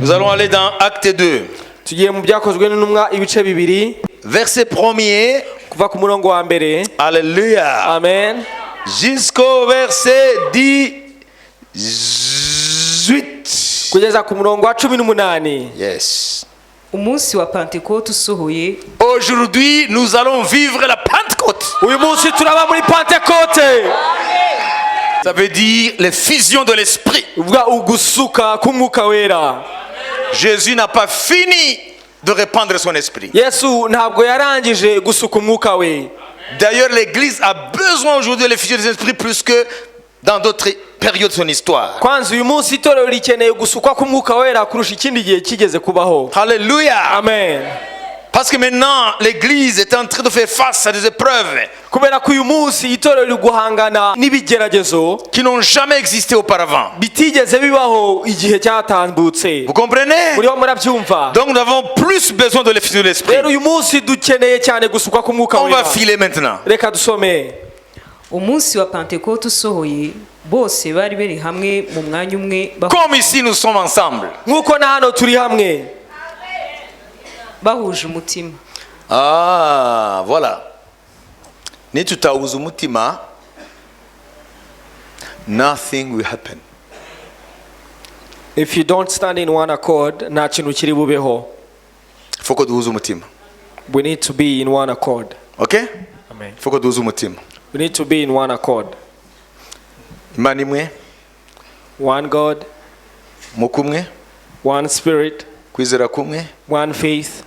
Nous allons aller dans Acte 2. Verset 1er. Alléluia. Amen. Jusqu'au verset 18. Yes. Umunsi wa Pentecote usohoye. Aujourd'hui, nous allons vivre la Pentecôte. Ça veut dire l'effusion de l'esprit. Jésus n'a pas fini de répandre son esprit. D'ailleurs, l'Église a besoin aujourd'hui de l'effusion de l'esprit plus que dans d'autres périodes de son histoire. Alléluia. Amen. Parce que maintenant, l'Église est en train de faire face à des épreuves qui n'ont jamais existé auparavant. Vous comprenez? Donc nous avons plus besoin de l'effusion de l'esprit. On va filer maintenant. Umunsi wa Pentecote usohoye bose bari bari hamwe mu mwanya umwe Comme ici nous sommes ensemble. bahuje umutima. Ah, voilà. Ni tutawuza umutima, nothing will happen. If you don't stand in one accord, nta kintu kiri bubeho. Faut que duhuze umutima. We need to be in one accord. Okay? Amen. Faut que duhuze umutima. We need to be in one accord. Imana imwe, One God, mukumwe, one spirit, kwizera kumwe, one faith,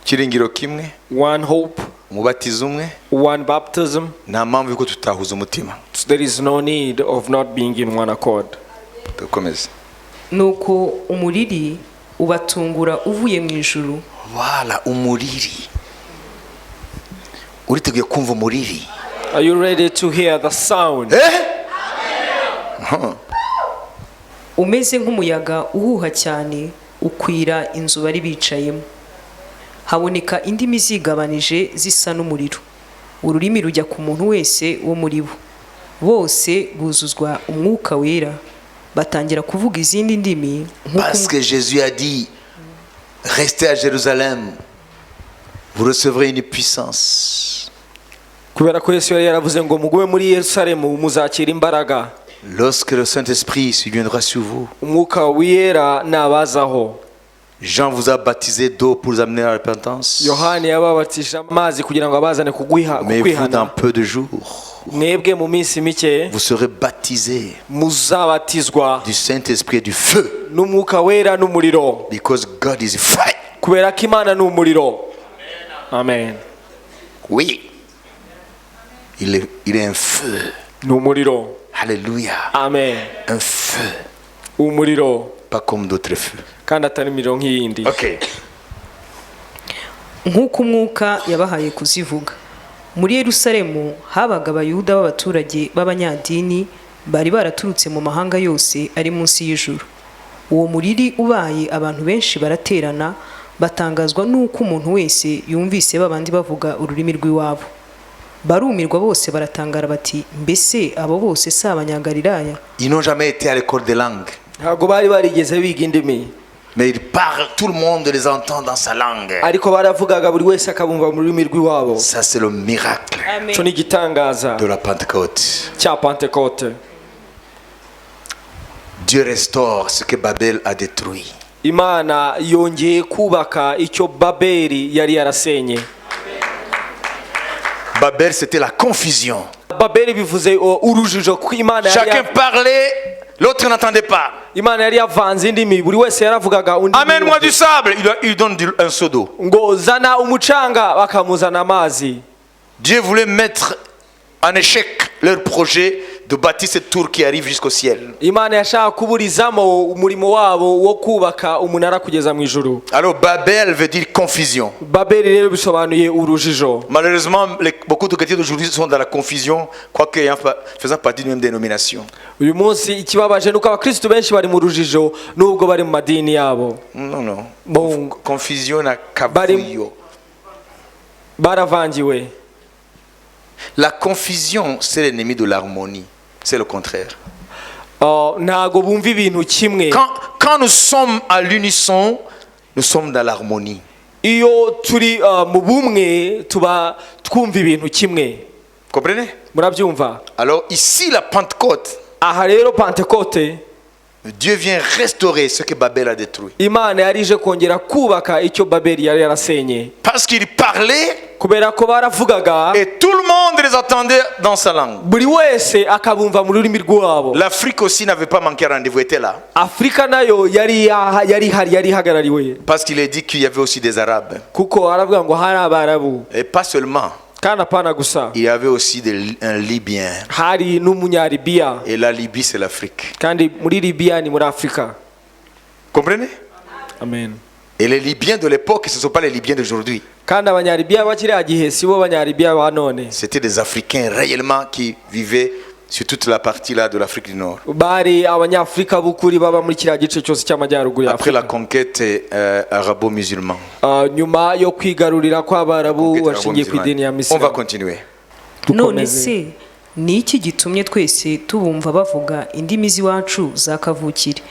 kiringiro kimwe, one hope, umubatizo umwe. one baptism. Nta mpamvu yuko tutahuza umutima. There is no need of not being in one accord. Dukomeze. Nuko umuriri ubatungura uvuye mu ijuru. Voilà, umuriri. Uriteguye kumva umuriri? Are you ready to hear the sound? Umeze nk'umuyaga uhuha cyane ukwira inzu bari bicayemo. Haboneka indimi zigabanije zisa n'umuriro. Ururimi rujya ku muntu wese wo muri bo. Bose buzuzwa umwuka wera. Batangira kuvuga izindi ndimi. Parce que Jésus a dit, restez à Jérusalem, vous recevrez une puissance. Kubera ko Yesu yari yaravuze ngo mugume muri Yerusalemu muzakira imbaraga. Lorsque le Saint-Esprit viendra sur vous. Umwuka wera nabazaho. Jean vous a baptisé d'eau pour vous amener à la repentance. Yohani yababatije amazi kugira ngo abazane kukwihana. Mais vous, dans peu de jours, mwebwe mu minsi mike vous serez baptisés muzabatizwa du Saint-Esprit et du feu. n'umwuka wera n'umuriro. Because God is fire. Kubera ko Imana ni umuriro. Amen. Oui. Il est un feu. Ni umuriro. Alléluia. Amen. Un feu. Umuriro. Pas comme d'autres feux. Kandi atari imiriro nk'iyindi. Ok. Nk'uko umwuka yabahaye kuzivuga. Muri Yerusalemu habaga abayuda b'abaturage b'abanyadini bari baraturutse mu mahanga yose ari munsi y'ijuru. Uwo muriri ubaye abantu benshi baraterana batangazwa n'uko umuntu wese yumvise babandi bavuga ururimi rw'iwabo. Barumirwa bose baratangara bati mbese abo bose si abanyagalilaya? Ils n'ont jamais été à l'école des langues. Ntabwo bari barigeze biga indimi. Mais ils parlent, tout le monde les entend dans sa langue. Ariko baravugaga buri wese akabumva mu rurimi rw'iwabo. Ça c'est le miracle Cyo ni igitangaza de la Pentecôte. cya Pentecote. Dieu restaure ce que Babel a détruit. Imana yongeye kubaka icyo Babeli yari yarasenye. Babel c'était la confusion. Babeli bivuze urujijo kuko Imana Chacun parlait, l'autre n'entendait pas. Imana yari yavanze indimi buri wese yaravugaga undi. Amène-moi du sable, il donne un seau d'eau. Ngo zana umucanga bakamuzana amazi. Dieu voulait mettre en échec leur projet de bâtir cette tour qui arrive jusqu'au ciel. Imana yashaka kuburizamo umurimo wabo wo kubaka umunara kugeza mu ijuru. Alors Babel veut dire confusion. Babeli rero bisobanuye urujijo. Malheureusement, beaucoup de chrétiens d'aujourd'hui sont dans la confusion, quoique faisant partie d'une même dénomination. Uyu munsi ikibabaje nuko abakristo benshi bari mu rujijo nubwo bari mu madini yabo. Non. Bon, Confusion na kavuyo. Baravangiwe. La confusion, c'est l'ennemi de l'harmonie. C'est le contraire. ntago bumva ibintu kimwe. Quand nous sommes à l'unisson, nous sommes dans l'harmonie. Iyo turi mu bumwe tuba twumva ibintu kimwe. Comprenez? Murabyumva? Alors ici la Pentecôte, Aha rero Pentecote, Dieu vient restaurer ce que Babel a détruit. Imana yarije kongera kubaka icyo Babeli yari yarasenye. Parce qu'il parlait Kubera ko baravugaga et tout le monde les attendait dans sa langue. buri wese akabumva mu rurimi rwabo. L'Afrique aussi n'avait pas manqué rendez-vous, était là. Afrika nayo yari ihagarariwe. Parce qu'il est dit qu'il y avait aussi des Arabes. Kuko aravuga ngo hari Abarabu. Et pas seulement. Kandi apana gusa. Il y avait aussi un Libyen. Hari n'umunyalibiya. Et la Libye, c'est l'Afrique. Kandi muri Libya ni muri Afrika. Comprenez? Amen. Et les Libyens de l'époque, ce ne sont pas les Libyens d'aujourd'hui. Kandi abanyalibiya bakiriya gihe sibo abanyalibiya ba none. C'était des Africains réellement qui vivaient sur toute la partie là de l'Afrique du Nord. Bari abanyafrika bukuri baba muri kiriya gice cyose cy'amajyaruguru ya Après la Afrika. conquête arabo-musulmane. Nyuma yo kwigarurira kw'Abarabu Conquête bashingiye ku idini ya arabo-musulmane. On va Misilamu. continuer. none se ni iki gitumye twese tubumva bavuga indimi z'iwacu za kavukire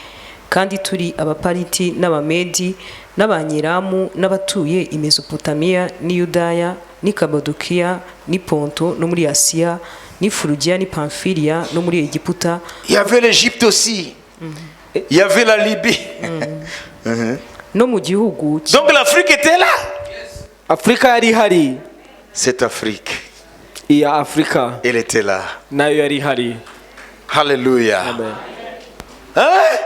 kandi turi abapariti n'abamedi n'abanyiramu n'abatuye i Mesopotamiya n'i Yudaya n'i Kabadokiya n'i Ponto no muri Asiya n'i Furugiya n'i Pamfiliya no muri Egiputa. Il y avait l'Égypte aussi. Il y avait la Libye. No mu gihugu Donc l'Afrique était là. Afrika yari ihari. Cette Afrique, Iya Afrika elle était là. nayo yari ihari. Alléluia. Amen. Hein?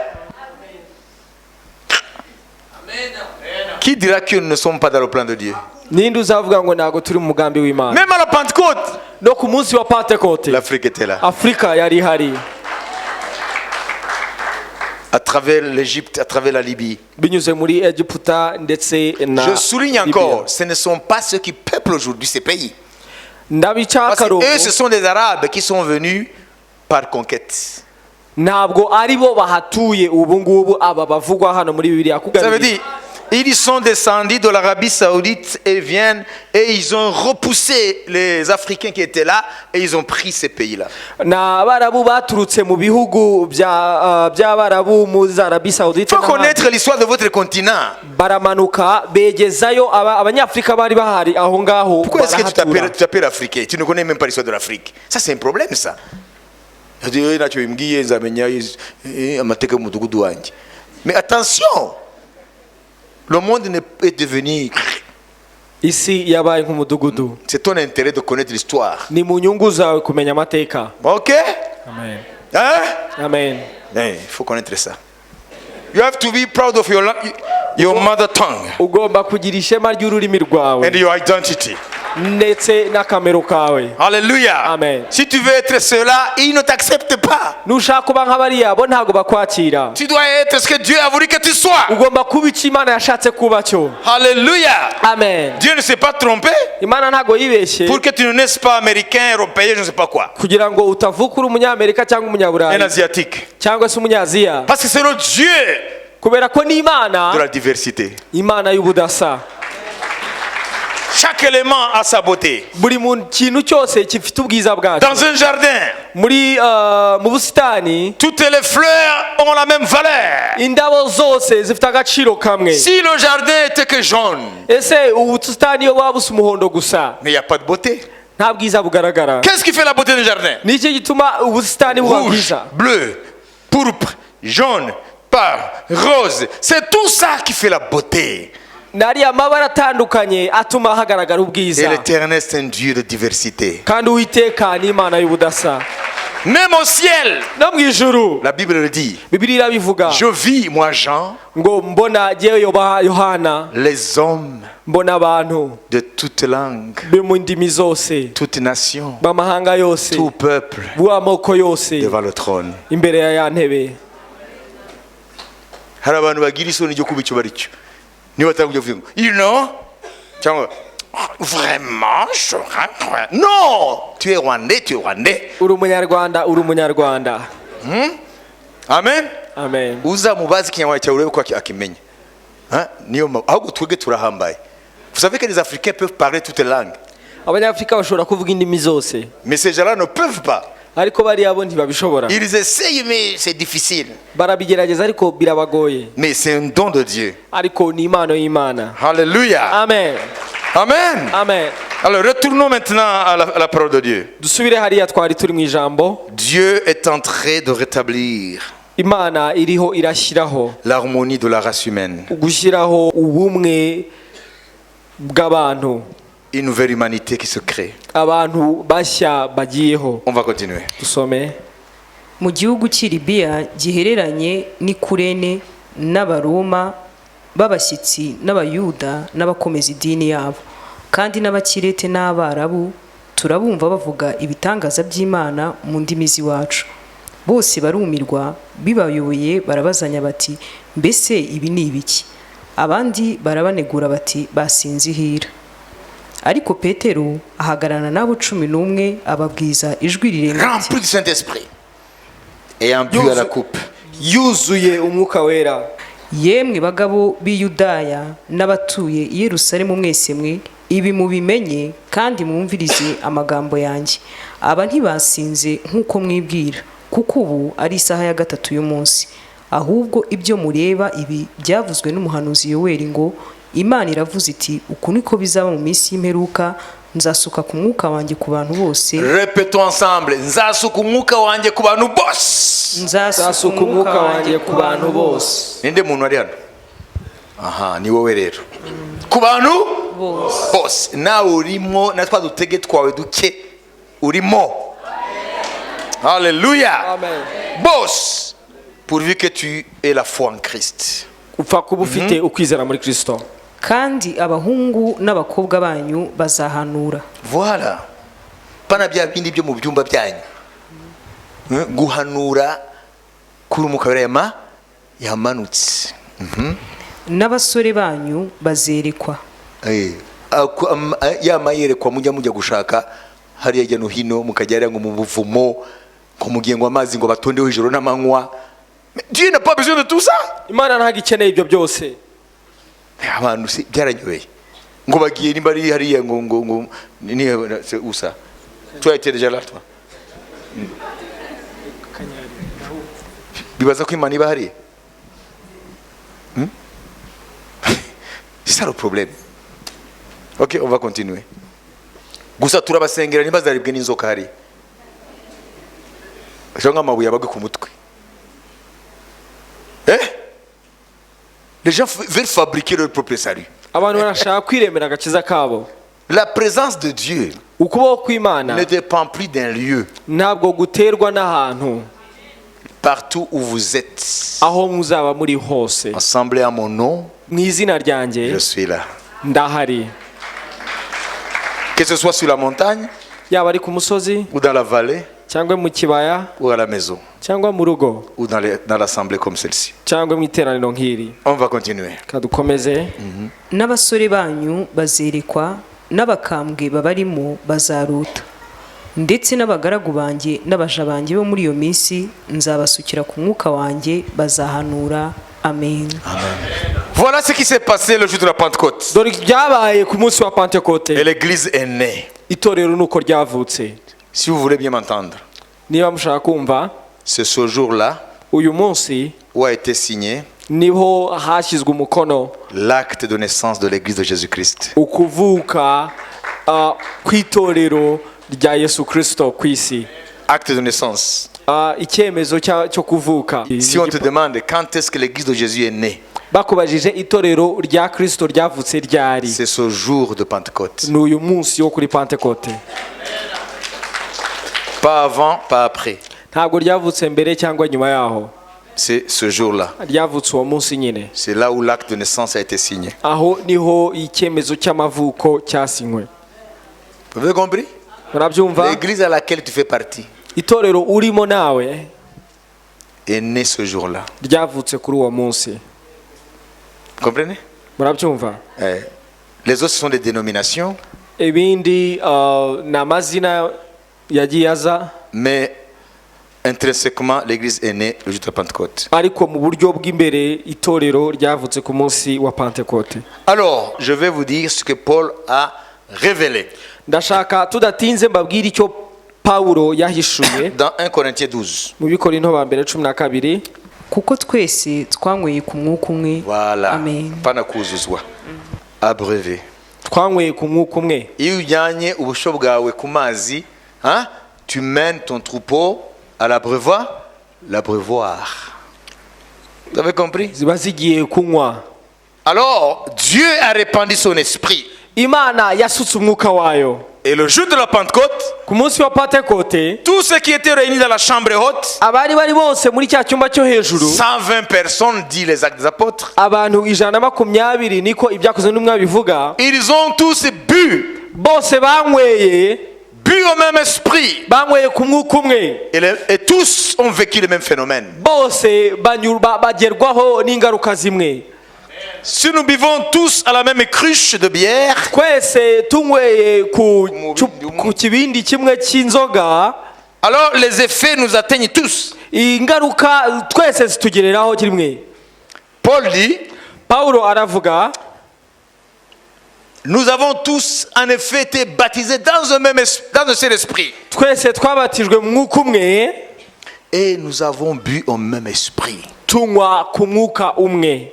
Qui dira que nous ne sommes pas dans le plan de Dieu? Ninde uzavuga ngo ntago turi mu mugambi w'Imana? Même à la Pentecôte, No ku munsi wa Pentecote l'Afrique était là. Afrika yari ihari. À travers l'Égypte, à travers la Libye. Binyuze muri Egiputa ndetse na Je souligne Libya. encore, ce ne sont pas ceux qui peuplent aujourd'hui ces pays. Ndabica Parce akarongo qu'eux, ce sont des Arabes qui sont venus par conquête. ntabwo ari bo bahatuye ubu ngubu aba bavugwa hano muri Bibiliya. Ça veut dire, ils sont descendus de l'Arabie Saoudite et viennent et ils ont repoussé les Africains qui étaient là et ils ont pris ces pays-là. na Abarabu baturutse mu bihugu by'Abarabu muri Arabie Saoudite. Il faut connaître l'histoire de votre continent. Baramanuka begezayo abanyafrika bari bahari aho ngaho. Pourquoi est-ce que tu barahatura. t'appelles africain? Tu ne connais même pas l'histoire de l'Afrique. Ça, c'est un problème, ça. Mais attention, le monde est devenu. Isi yabaye nk'umudugudu. C'est ton intérêt de connaître l'histoire. Ni mu nyungu zawe kumenya amateka. Ok? Amen. Hein? Amen. Il faut connaître ça. You have to be proud of your mother tongue Ugomba kugira ishema ry'ururimi rwawe and your identity. ndetse n'akamero kawe. Alléluia. Amen. Si tu veux être cela, ils ne t'acceptent pas. Nushaka kuba nk'abariya bo ntago bakwakira. Tu dois être ce que Dieu a voulu que tu sois. Ugomba kuba icyo Imana yashatse kuba cyo. Alléluia. Amen. Dieu ne s'est pas trompé Imana ntago yibeshye pour que tu ne naisses pas américain, européen, je ne sais pas quoi. kugira ngo utavuka uri umunyamerika cyangwa Un umunyaburayi asiatique. cyangwa se umunyaziya. Parce que c'est le Dieu Kubera ko ni Imana, de la diversité. Imana y'ubudasa. Chaque élément a sa beauté. Buri kintu cyose gifite ubwiza bwacyo. Dans un jardin, Mu busitani toutes les fleurs ont la même valeur. indabo zose zifite agaciro kamwe. Si le jardin était que jaune, Ese ubusitani iyo buba busa umuhondo gusa mais il n'y a pas de beauté. nta bwiza bugaragara. Qu'est-ce qui fait la beauté du jardin? Ni iki gituma ubusitani buba Rouge, bwiza? bleu, pourpre, jaune, rose. C'est tout ça qui fait la beauté. Nariya mabara atandukanye atuma hagaragara Et ubwiza. l'Éternel, c'est un Dieu de diversité. Kandi Uwiteka ni Imana y'ubudasa. Même au ciel, No mu ijuru la Bible le dit. Bibiliya irabivuga Je vis, moi Jean, ngo mbona jyewe Yohana les hommes mbona abantu de toute langue, be mu ndimi zose toute nation, b'amahanga yose tout peuple b'amoko yose devant le trône. imbere ya ntebe. Hari abantu bagira isoni ryo kuba icyo bari cyo. Niba batari kuvuga ngo, you know, cyangwa vraiment, non, tu es rwandais, tu es rwandais. Uri umunyarwanda, uri umunyarwanda. Amen. Amen. Uzamubaza ikinyarwanda cyawe urebe ko akimenya. Niyo ahubwo twebwe turahambaye. Vous savez que les Africains peuvent parler toutes les langues. Abanyafrika bashobora kuvuga indimi zose. Mais ces gens-là ne peuvent pas. ariko bariya bo ntibabishobora. Ils essayent, mais c'est difficile. Barabigerageza ariko birabagoye. Mais c'est un don de Dieu. Ariko ni impano y'Imana. Alléluia. Amen. Amen. Amen. Alors retournons maintenant à la parole de Dieu. Dusubire hariya twari turi mu ijambo. Dieu est en train de rétablir Imana iriho irashyiraho l'harmonie de la race humaine. gushyiraho ubumwe bw'abantu. Une nouvelle humanité qui se crée. Abantu bashya bagiyeho. On va continuer. Dusome. mu gihugu cy'i Libiya gihereranye n'i Kurene n'Abaroma b'abashyitsi n'Abayuda n'abakomeza idini yabo kandi n'Abakirete n'Abarabu turabumva bavuga ibitangaza by'Imana mu ndimi z'iwacu. Bose barumirwa bibayoboye barabazanya bati mbese ibi ni ibiki? Abandi barabanegura bati basinzihira. Ariko Petero ahagararana n'abo 11 ababwiza ijwi rirenga Rempli du Saint-Esprit. Et en bu à la coupe. Yuzuye umwuka wera. yemwe bagabo b'i Yudaya n'abatuye i Yerusalemu mwese mwe ibi mubimenye kandi mwumvirize amagambo yanjye. Aba ntibasinze nk'uko mwibwira kuko ubu ari isaha ya 3 y'umunsi. Ahubwo ibyo mureba ibi byavuzwe n'umuhanuzi Yoweli ngo Imana iravuze iti uku niko bizaba mu minsi y'imperuka nzasuka ku mwuka wanjye ku bantu bose. Répétons ensemble. Nzasuka umwuka wanjye ku bantu bose. Nzasuka umwuka wanjye ku bantu bose. Ninde muntu ari hano? Aha, ni wowe rero. Ku bantu bose. Nawe urimo na twa dutege twawe duke urimo. Alléluia. Amen. Bose. Pourvu que tu aies la foi en Christ. Upfa kuba ufite ukwizera muri Kristo. Kandi abahungu n'abakobwa banyu bazahanura. Voilà. Pana bya bindi byo mu byumba byanyu. Guhanura kuri umukabera yamanutse. N'abasore banyu bazerekwa. Ya mayerekwa mujya gushaka hariya hirya no hino mukajya ngo mu buvumo ngo mugiye ngo amazi ngo batondeho ijoro n'amanywa. Dieu n'a pas besoin de tout ça. Imana ntago ikeneye ibyo byose. Abantu si byaranyobeye ngo bagiye nimba ari hariya ngo ni usa. Tu as été déjà là toi? Bibaza ko Imana iba hariya. C'est ça le problème. Ok, on va continuer. Gusa turabasengera ntibazaribwe n'inzoka hari. Cyangwa amabuye abagwe ku mutwe. Les gens veulent fabriquer leur propre salut. Abantu barashaka kwiremera agakiza kabo. La présence de Dieu Ukubaho kw'Imana ne dépend plus d'un lieu. ntabwo guterwa n'ahantu. Partout où vous êtes, Aho muzaba muri hose. assemblés à mon nom, Mu izina ryanjye je suis là. ndahari. Que ce soit sur la montagne, Yaba ari ku musozi ou dans la vallée, cyangwa mu kibaya ou à la maison, cyangwa mu rugo ou dans l'assemblée comme celle-ci. cyangwa mu iteraniro nk'iri. On va continuer. Kadukomeze. N'abasore banyu bazerekwa n'abakambwe babarimo bazarota. Ndetse n'abagaragu banjye n'abaja banjye bo muri iyo minsi nzabasukira ku mwuka wanjye bazahanura. Amen. Voilà ce qui s'est passé le jour de la Pentecôte. Dore byabaye ku munsi wa Pentekote. Et l'église est née. Itorero nuko ryavutse. Si vous voulez bien m'entendre, Niba mushaka kumva, c'est ce jour-là uyu munsi où a été signé niho hashyizwe umukono l'acte de naissance de l'église de Jésus-Christ. ukuvuka kw'itorero rya Yesu Kristo ku isi. Acte de naissance. Icyemezo cyo kuvuka. Si on te demande quand est-ce que l'église de Jésus est née, Bakubajije itorero rya Kristo ryavutse ryari, c'est ce jour de Pentecôte. ni uyu munsi wo kuri Pentekote. Pas avant, pas après. Ntabwo ryavutse mbere cyangwa nyuma yaho, C'est ce jour-là. ryavutse uwo munsi nyine. C'est là où l'acte de naissance a été signé. Aho niho icyemezo cy'amavuko cyasinywe. Vous avez compris? Murabyumva? L'église à laquelle tu fais partie Itorero urimo nawe est née ce jour-là. ryavutse kuri uwo munsi. Comprenez? Murabyumva? Les autres sont des dénominations, Ibindi ni amazina yagiye aza, mais intrinsèquement, l'église est née le jour de la Pentecôte. ariko mu buryo bw'imbere itorero ryavutse ku munsi wa Pentekote. Alors, je vais vous dire ce que Paul a révélé. Ndashaka tudatinze mbabwire icyo Pawulo yahishuye dans 1 Corinthiens 12. mu Bikorinto ba mbere 12. kuko twese twanyweye ku mwuka umwe. Voilà. Amen. Pana kuzuzwa. Abreuvé. Twanyweye ku mwuka umwe. Iyo ujyanye ubusho bwawe ku mazi, hein, tu mènes ton troupeau à l'abreuvoir. Vous avez compris? Ziba zigiye kunywa. Alors, Dieu a répandu son esprit. Imana yasutse umwuka wayo. Et le jour de la Pentecôte, Ku munsi wa Pentekote, tous ceux qui étaient réunis dans la chambre haute, abari bari bose muri cya cyumba cyo hejuru, 120 personnes, dit les Actes des Apôtres, abantu 120 niko ibyakozwe n'umwe bivuga, ils ont tous bu bose banyweye au même esprit. banyweye ku mwuka umwe, Et tous ont vécu le même phénomène. bose bagerwaho n'ingaruka zimwe. Si nous buvons tous à la même cruche de bière, Twese tunyweye ku kibindi kimwe cy'inzoga, alors les effets nous atteignent tous. ingaruka twese zitugereraho kimwe. Paul dit, Pawulo aravuga, nous avons tous en effet été baptisés dans un seul esprit. twese twabatijwe mu mwuka umwe, Et nous avons bu au même esprit. tunywa ku mwuka umwe.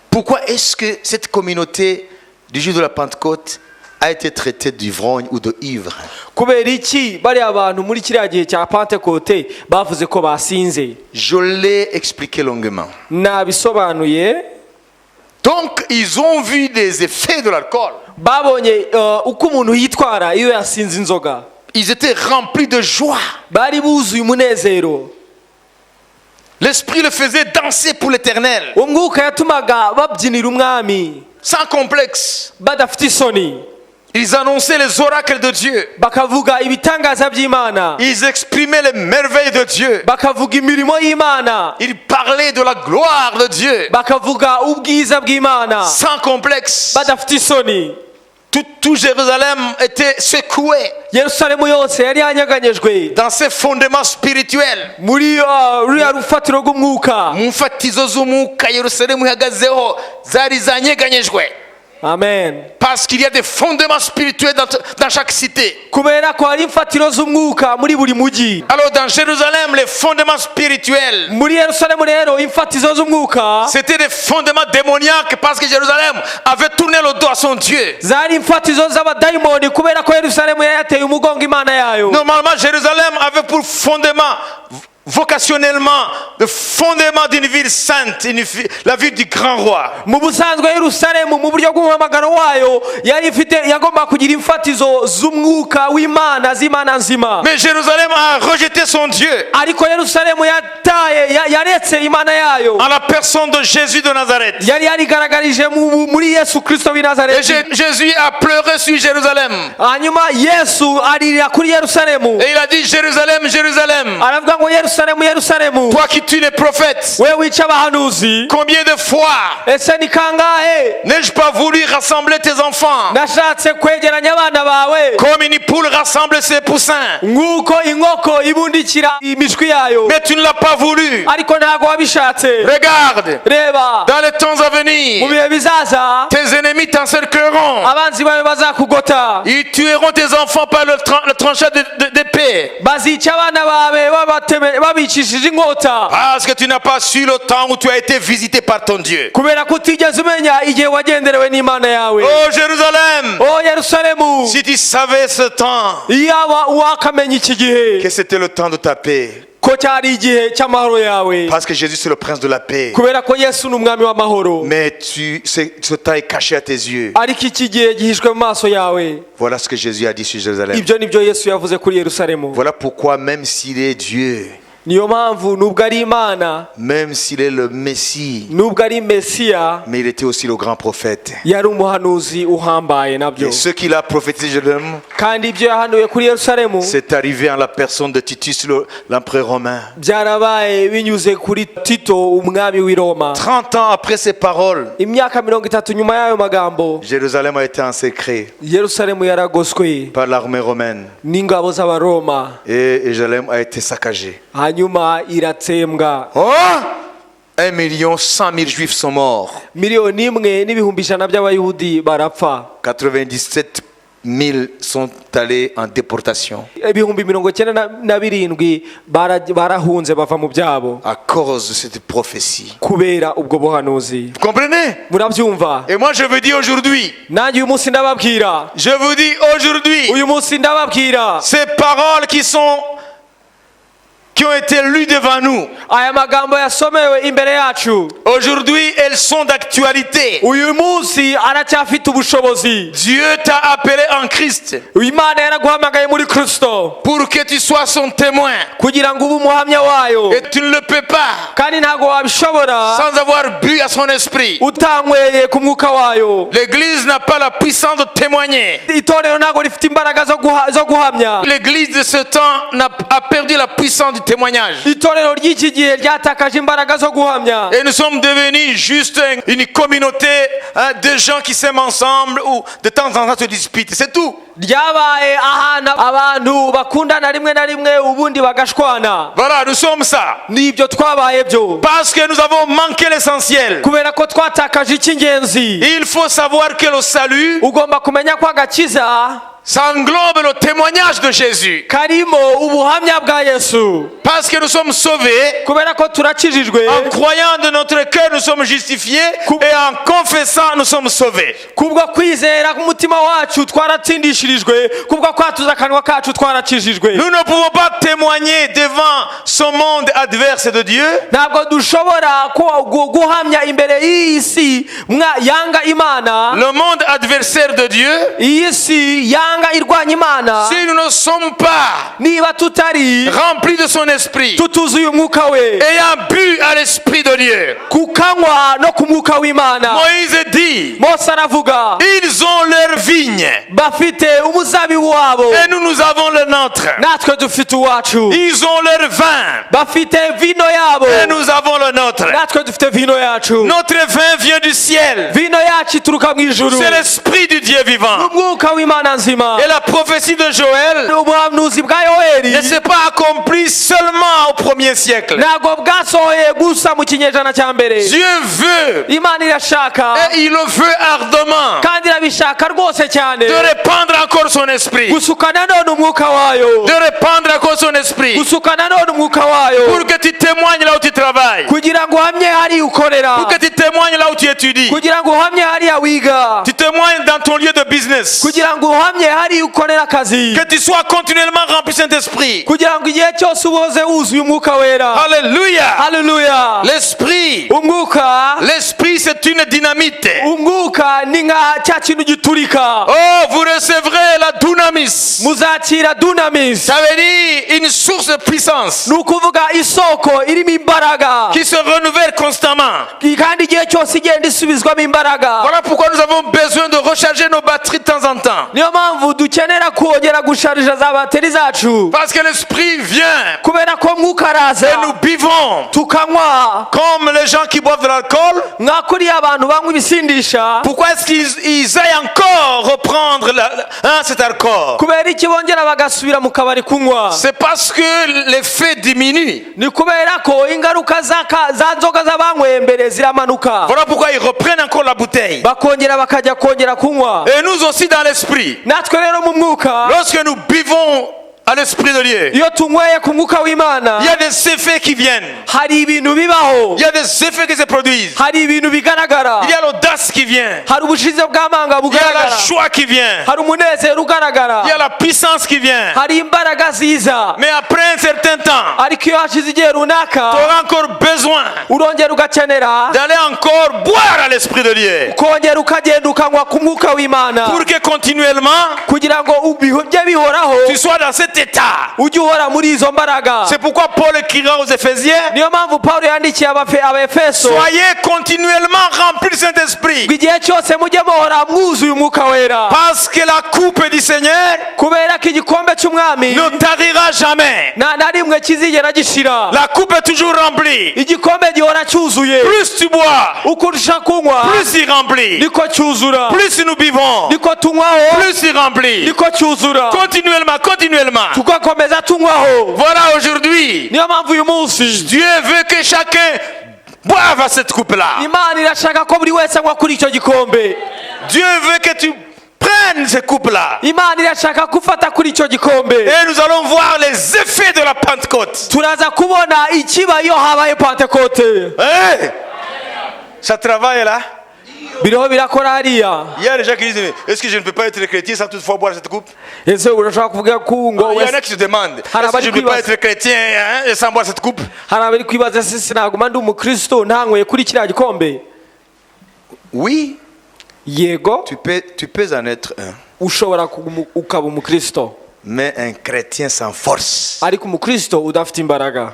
Pourquoi est-ce que cette communauté du jour de la Pentecôte a été traitée d'ivrogne ou de ivre? Kubera iki bariya abantu muri kiriya gihe cya Pentekote bavuze ko basinze? Je l'ai expliqué longuement. Nabisobanuye. Donc, ils ont vu des effets de l'alcool. Babonye uko umuntu yitwara iyo yasinze inzoga. Ils étaient remplis de joie. Bari buzuye umunezero. L'esprit le faisait danser pour l'éternel. Umwuka yatumaga babyinira umwami Sans complexe. badafite isoni. Ils annonçaient les oracles de Dieu. Bakavuga ibitangaza by'Imana. Ils exprimaient les merveilles de Dieu. Bakavuga imirimo y'Imana. Ils parlaient de la gloire de Dieu. Bakavuga ubwiza bw'Imana Sans complexe. badafite isoni. Tout Jérusalem était secoué Yerusalemu yose yari yanyaganyejwe dans ses fondements spirituels. muri ruriya rufatiro rw'umwuka. Mu mfatizo z'umwuka Yerusalemu ihagazeho zari zanyeganyejwe. Amen. Parce qu'il y a des fondements spirituels dans chaque cité. Kubera ko hari imfatiro z'umwuka muri buri mujyi. Alors dans Jérusalem, les fondements spirituels, Muri Yerusalemu rero imfatizo z'umwuka c'était des fondements démoniaques parce que Jérusalem avait tourné le dos à son Dieu. zari imfatizo z'abadayimoni kubera ko Yerusalemu yari yateye umugongo Imana yayo. Normalement, Jérusalem avait pour fondement, vocationnellement, le fondement d'une ville sainte, la ville du grand roi. Mu busanzwe Yerusalemu mu buryo bw'umuhamagaro wayo yari ifite yagomba kugira imfatizo z'umwuka w'Imana z'Imana nzima. Mais Jérusalem a rejeté son Dieu Ariko Yerusalemu yaretse Imana yayo. en la personne de Jésus de Nazareth. Yari yarigaragarije muri Yesu Kristo w'i Et Nazareti. Jésus a pleuré sur Jérusalem. Hanyuma Yesu aririra kuri Yerusalemu. Et il a dit, Jérusalem, Jérusalem, Aravuga ngo Yerusalemu, Yerusalemu, toi qui tues les prophètes, we wica abahanuzi, combien de fois ese ni kangahe n'ai-je pas voulu rassembler tes enfants nashatse kwegeranya abana bawe comme une poule rassemble ses poussins? nk'uko inkoko ibundikira imishwi yayo, Mais tu ne l'as pas voulu. ariko ntago wabishatse. Regarde, Reba, dans les temps à mu venir, bihe bizaza tes ennemis t'encercleront. abanzi bawe bazakugota, Ils tueront tes enfants par le tranchant d'épée. bazica abana bawe babicishije inkota, Parce que tu n'as pas su le temps où tu as été visité par ton Dieu. kubera ko utigeze umenya igihe wagenderewe n'Imana yawe. Oh Jérusalem, O Yerusalemu, si tu savais ce temps, iyaba wakamenya iki gihe que c'était le temps de ta paix. ko cyari igihe cy'amahoro yawe, Parce que Jésus c'est le prince de la paix. kubera ko Yesu ni umwami w'amahoro. Mais ce temps est caché à tes yeux. Ariko iki gihe gihishwe mu maso yawe. Voilà ce que Jésus a dit sur Jérusalem. Ibyo nibyo Yesu yavuze kuri Yerusalemu. Voilà pourquoi même s'il est Dieu, Niyo mpamvu nubwo ari Imana, même s'il est le Messie, nubwo ari Mesiya, mais il était aussi le grand prophète. yari umuhanuzi uhambaye nabyo. Et ce qu'il a prophétisé Jérusalem, Kandi ibyo yahanuye kuri Yerusalemu c'est arrivé en la personne de Titus, l'empereur romain. byarabaye binyuze kuri Tito umwami w'i Roma. 30 ans après ces paroles, Imyaka 30 nyuma y'ayo magambo, Jérusalem a été encerclée Yerusalemu yaragoswe par l'armée romaine n'ingabo z'Abaroma, et Jérusalem a été saccagée. hanyuma iratsembwa. Oh! 1 100 000 juifs sont morts. 1,1 miliyoni by'abayahudi barapfa. 97 000 sont allés en déportation ibihumbi 97 barahunze bava mu byabo à cause de cette prophétie. kubera ubwo buhanuzi. Vous comprenez? Murabyumva? Et moi je vous dis aujourd'hui, Nanjye uyu munsi ndababwira, je vous dis aujourd'hui, uyu munsi ndababwira, ces paroles qui ont été lues devant nous, aya magambo yasomewe imbere yacu aujourd'hui elles sont d'actualité. uyu munsi aracyafite ubushobozi. Dieu t'a appelé en Christ Imana yaraguhamagaye muri Kristo pour que tu sois son témoin. kugira ngo ube umuhamya wayo, Et tu ne le peux pas kandi ntabwo wabishobora sans avoir bu à son esprit. utanyweye ku mwuka wayo. L'église n'a pas la puissance de témoigner. Itorero ntabwo rifite imbaraga zo guhamya. L'église de ce temps a perdu la puissance du témoignage. Itorero ry'iki gihe ryatakaje imbaraga zo guhamya. Et nous sommes devenus juste une communauté de gens qui s'aiment ensemble ou de temps en temps se disputent. C'est tout. Ryabaye ahantu abantu bakundana rimwe na rimwe ubundi bagashwana. Voilà, nous sommes ça. Nibyo twabaye byo. Parce que nous avons manqué l'essentiel. Kubera ko twatakaje icy'ingenzi. Il faut savoir que le salut, Ugomba kumenya ko agakiza ça englobe le témoignage de Jésus. karimo ubuhamya bwa Yesu. Parce que nous sommes sauvés. Kubera ko turakijijwe, En croyant de notre cœur, nous sommes justifiés. Et en confessant, nous sommes sauvés. kubwo kwizera k'umutima wacu twaratsindishirijwe, kubwo kwatuza akanwa kacu twarakijijwe. Nous ne pouvons pas témoigner devant ce monde adverse de Dieu Ntabwo dushobora guhamya imbere y'iyi si yanga Imana, le monde adversaire de Dieu, iyi si yanga irwanya Imana, si nous ne sommes pas niba tutari remplis de son esprit, tutuzuye umwuka we, ayant bu à l'esprit de Dieu. kukanywa no ku mwuka w'Imana. Moïse dit, Mose aravuga, ils ont leur vigne bafite umuzabibu wabo, et nous avons le nôtre. natwe dufite uwacu. Ils ont leur vin Bafite vino yabo, et nous avons le nôtre. natwe dufite vino yacu. Notre vin vient du ciel. Vino yacu ituruka mu ijuru, C'est l'esprit du Dieu vivant. umwuka w'Imana nzima. Et la prophétie de Joël Ubuhanuzi bwa Yoheli ne s'est pas accomplie seulement au 1er siècle. ntabwo bwasohoye gusa mu kinyejana cya mbere. Dieu veut, Imana irashaka et il le veut ardemment, kandi irabishaka rwose cyane de répandre encore son esprit. gusuka nanone umwuka wayo, De répandre encore son esprit. gusuka nanone umwuka wayo, Pour que tu témoignes là où tu travailles. kugira ngo uhamye hariya ukorera, Pour que tu témoignes là où tu étudies. kugira ngo uhamye hariya wiga, Tu témoignes dans ton lieu de business. kugira ngo uhamye hariya ukorera akazi, Que tu sois continuellement rempli de Saint-Esprit. kugira ngo igihe cyose uboze wuzuye umwuka wera. Alléluia. Haleluya. L'esprit. Umwuka, L'esprit, c'est une dynamite. umwuka ni nka cya kintu giturika. Oh, vous recevrez la dunamis. Muzakira dunamis, Ça veut dire une source de puissance ni ukuvuga isoko irimo imbaraga qui se renouvelle constamment. kandi igihe cyose igenda isubizwamo imbaraga. Voilà pourquoi nous avons besoin de recharger nos batteries de temps en temps. Niyo mpamvu dukenera kongera gusharija za bateri zacu, Parce que l'esprit vient kubera ko mwuka araza et nous buvons tukanywa comme les gens qui boivent de l'alcool. nka kuriya abantu banywa ibisindisha. Pourquoi est-ce qu'ils aillent encore reprendre cet alcool? Kubera iki bongera bagasubira mu kabari kunywa? C'est parce que l'effet diminue. Ni kubera ko ingaruka za nzoga z'abanyweye mbere ziramanuka, Voilà pourquoi ils reprennent encore la bouteille. bakongera bakajya kongera kunywa. Et nous aussi dans l'esprit, Natwe rero mu mwuka, lorsque nous buvons à l'esprit de Dieu, iyo tunyweye ku mwuka w'Imana, il y a des effets qui viennent. hari ibintu bibaho, Il y a des effets qui se produisent. hari ibintu bigaragara, Il y a l'audace qui vient. hari ubushize bw'amanga Il y a la bugaragara, joie qui vient. hari umunezero ugaragara, Il y a la puissance qui vient. hari imbaraga ziza. Mais après un certain temps, Ariko iyo hashize igihe runaka, tu auras encore besoin urongera ugakenera d'aller encore boire à l'esprit de Dieu. kongera ukagenda ukanywa ku mwuka w'Imana, Pour que continuellement, kugira ngo bijye bihoraho, tu sois dans cet état. ujye uhora muri izo mbaraga. C'est pourquoi Paul écrira aux Éphésiens, Niyo mpamvu Pawulo yandikiye Abefeso, soyez continuellement remplis du Saint-Esprit. ngo igihe cyose mujye muhora mwuzuye umwuka wera, Parce que la coupe du Seigneur kubera ko igikombe cy'umwami ne tarira jamais. nta na rimwe kizigera gishira. La coupe est toujours remplie. Igikombe gihora cyuzuye, Plus tu bois, uko urusha kunywa plus il remplit. niko cyuzura, Plus nous buvons, niko tunywaho plus il remplit. niko cyuzura, Continuellement, continuellement. tugakomeza tunywaho. Voilà aujourd'hui. Niyo mpamvu uyu munsi Dieu veut que chacun boive à cette coupe-là. Imana irashaka ko buri wese anywa kuri icyo gikombe. Dieu veut que tu prenne ce coupe-là. imana irashaka gufata kuri icyo gikombe Et nous allons voir les effets de la Pentecôte. turaza kubona ikiba iyo habaye pantekote Hein? Ça travaille là. biriho birakora hariya Il y a des gens qui disent, est-ce que je ne peux pas être chrétien sans toutefois boire cette coupe? ese urashobora kuvuga ko ngo Il y en a qui se demandent, est-ce que je ne peux pas être chrétien hein, sans boire cette coupe? hari abari kwibaza se sinaguma ndi umukristo ntanyweye kuri kiriya gikombe Oui, yego tu peux en être un. ushobora ukaba umukristo Mais un chrétien sans force. ariko umukristo udafite imbaraga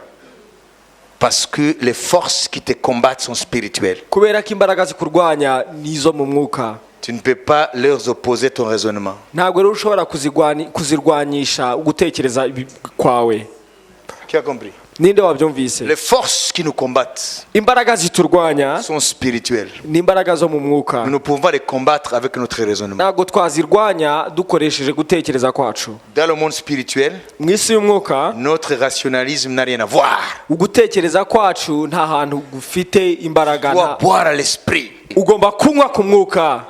Parce que les forces qui te combattent sont spirituelles. kubera ko imbaraga zikurwanya nizo mu mwuka Tu ne peux pas leur opposer ton raisonnement. ntabwo rero ushobora kuzirwanyisha gutekereza kwawe Qui a compris? ninde wabyumvise Les forces qui nous combattent imbaraga ziturwanya sont spirituelles. ni imbaraga zo mu mwuka Nous ne pouvons pas les combattre avec notre raisonnement. ntabwo twazirwanya dukoresheje gutekereza kwacu Dans le monde spirituel, mu isi y'umwuka notre rationalisme n'a rien à voir. ugutekereza kwacu nta hantu gufite imbaraga Tu dois boire à l'esprit. ugomba kunywa ku mwuka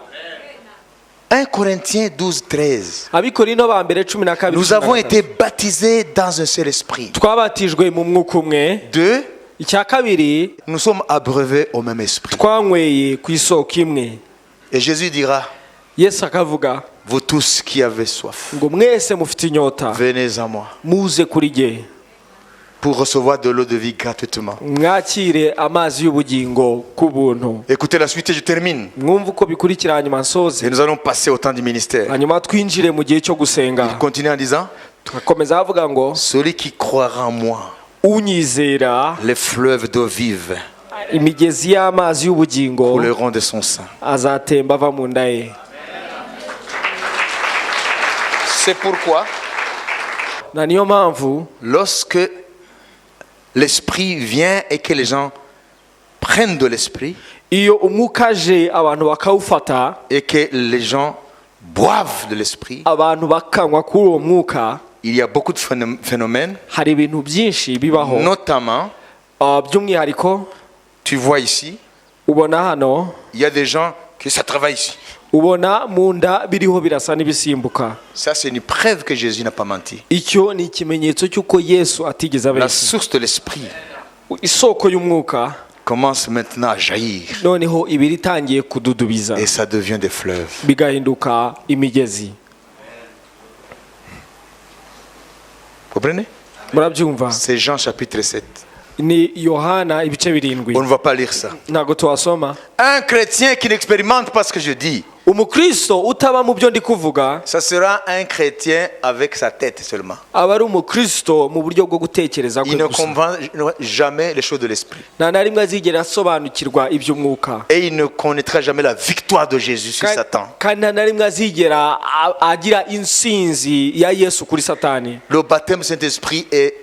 1 Corinthiens 12, 13. abikorino ba mbere 12 Nous avons été baptisés dans un seul esprit. twabatijwe mu mwuka umwe 2. icya kabiri Nous sommes abreuvés au même esprit. twanyweye ku isoko imwe Et Jésus dira, yesu akavuga vous tous qui avez soif, ngo mwese mufite inyota venez à moi muze kuri jye pour recevoir de l'eau de vie gratuitement. mwakire amazi y'ubugingo ku buntu Écoutez la suite et je termine. mwumve uko bikurikira hanyuma nsoze Et nous allons passer au temps du ministère. hanyuma twinjire mu gihe cyo gusenga Il continue en disant, tugakomeza bavuga ngo celui qui croira en moi, unyizera les fleuves d'eau vive imigezi y'amazi y'ubugingo couleront de son sein. azatemba ava mu nda ye C'est pourquoi, na niyo mpamvu lorsque l'esprit vient et que les gens prennent de l'esprit iyo umwuka aje abantu bakawufata et que les gens boivent de l'esprit, abantu bakanywa kuri uwo mwuka il y a beaucoup de phénomènes, hari ibintu byinshi bibaho notamment, by'umwihariko tu vois ici, ubona hano il y a des gens qui ça travaille ici. ubona mu nda biriho birasa n'ibisimbuka Ça, c'est une preuve que Jésus n'a pas menti. icyo ni ikimenyetso cy'uko yesu atigeze La abeshya source de l'esprit isoko y'umwuka commence maintenant à jaillir noneho ibiri itangiye kududubiza et ça devient des fleuves. bigahinduka imigezi Vous comprenez? murabyumva C'est Jean chapitre 7. ni yohana ibice birindwi On ne va pas lire ça. ntabwo tuhasoma Un chrétien qui n'expérimente pas ce que je dis, umukristo utaba mu byo ndi kuvuga ça sera un chrétien avec sa tête seulement. aba ari umukristo mu buryo bwo gutekereza Il kwe ne gusa comprend jamais les choses de l'esprit. nta na rimwe azigera asobanukirwa iby'umwuka Et il ne connaîtra jamais la victoire de Jésus sur Satan. kandi nta na rimwe azigera agira insinzi ya yesu kuri satani Le baptême Saint-Esprit est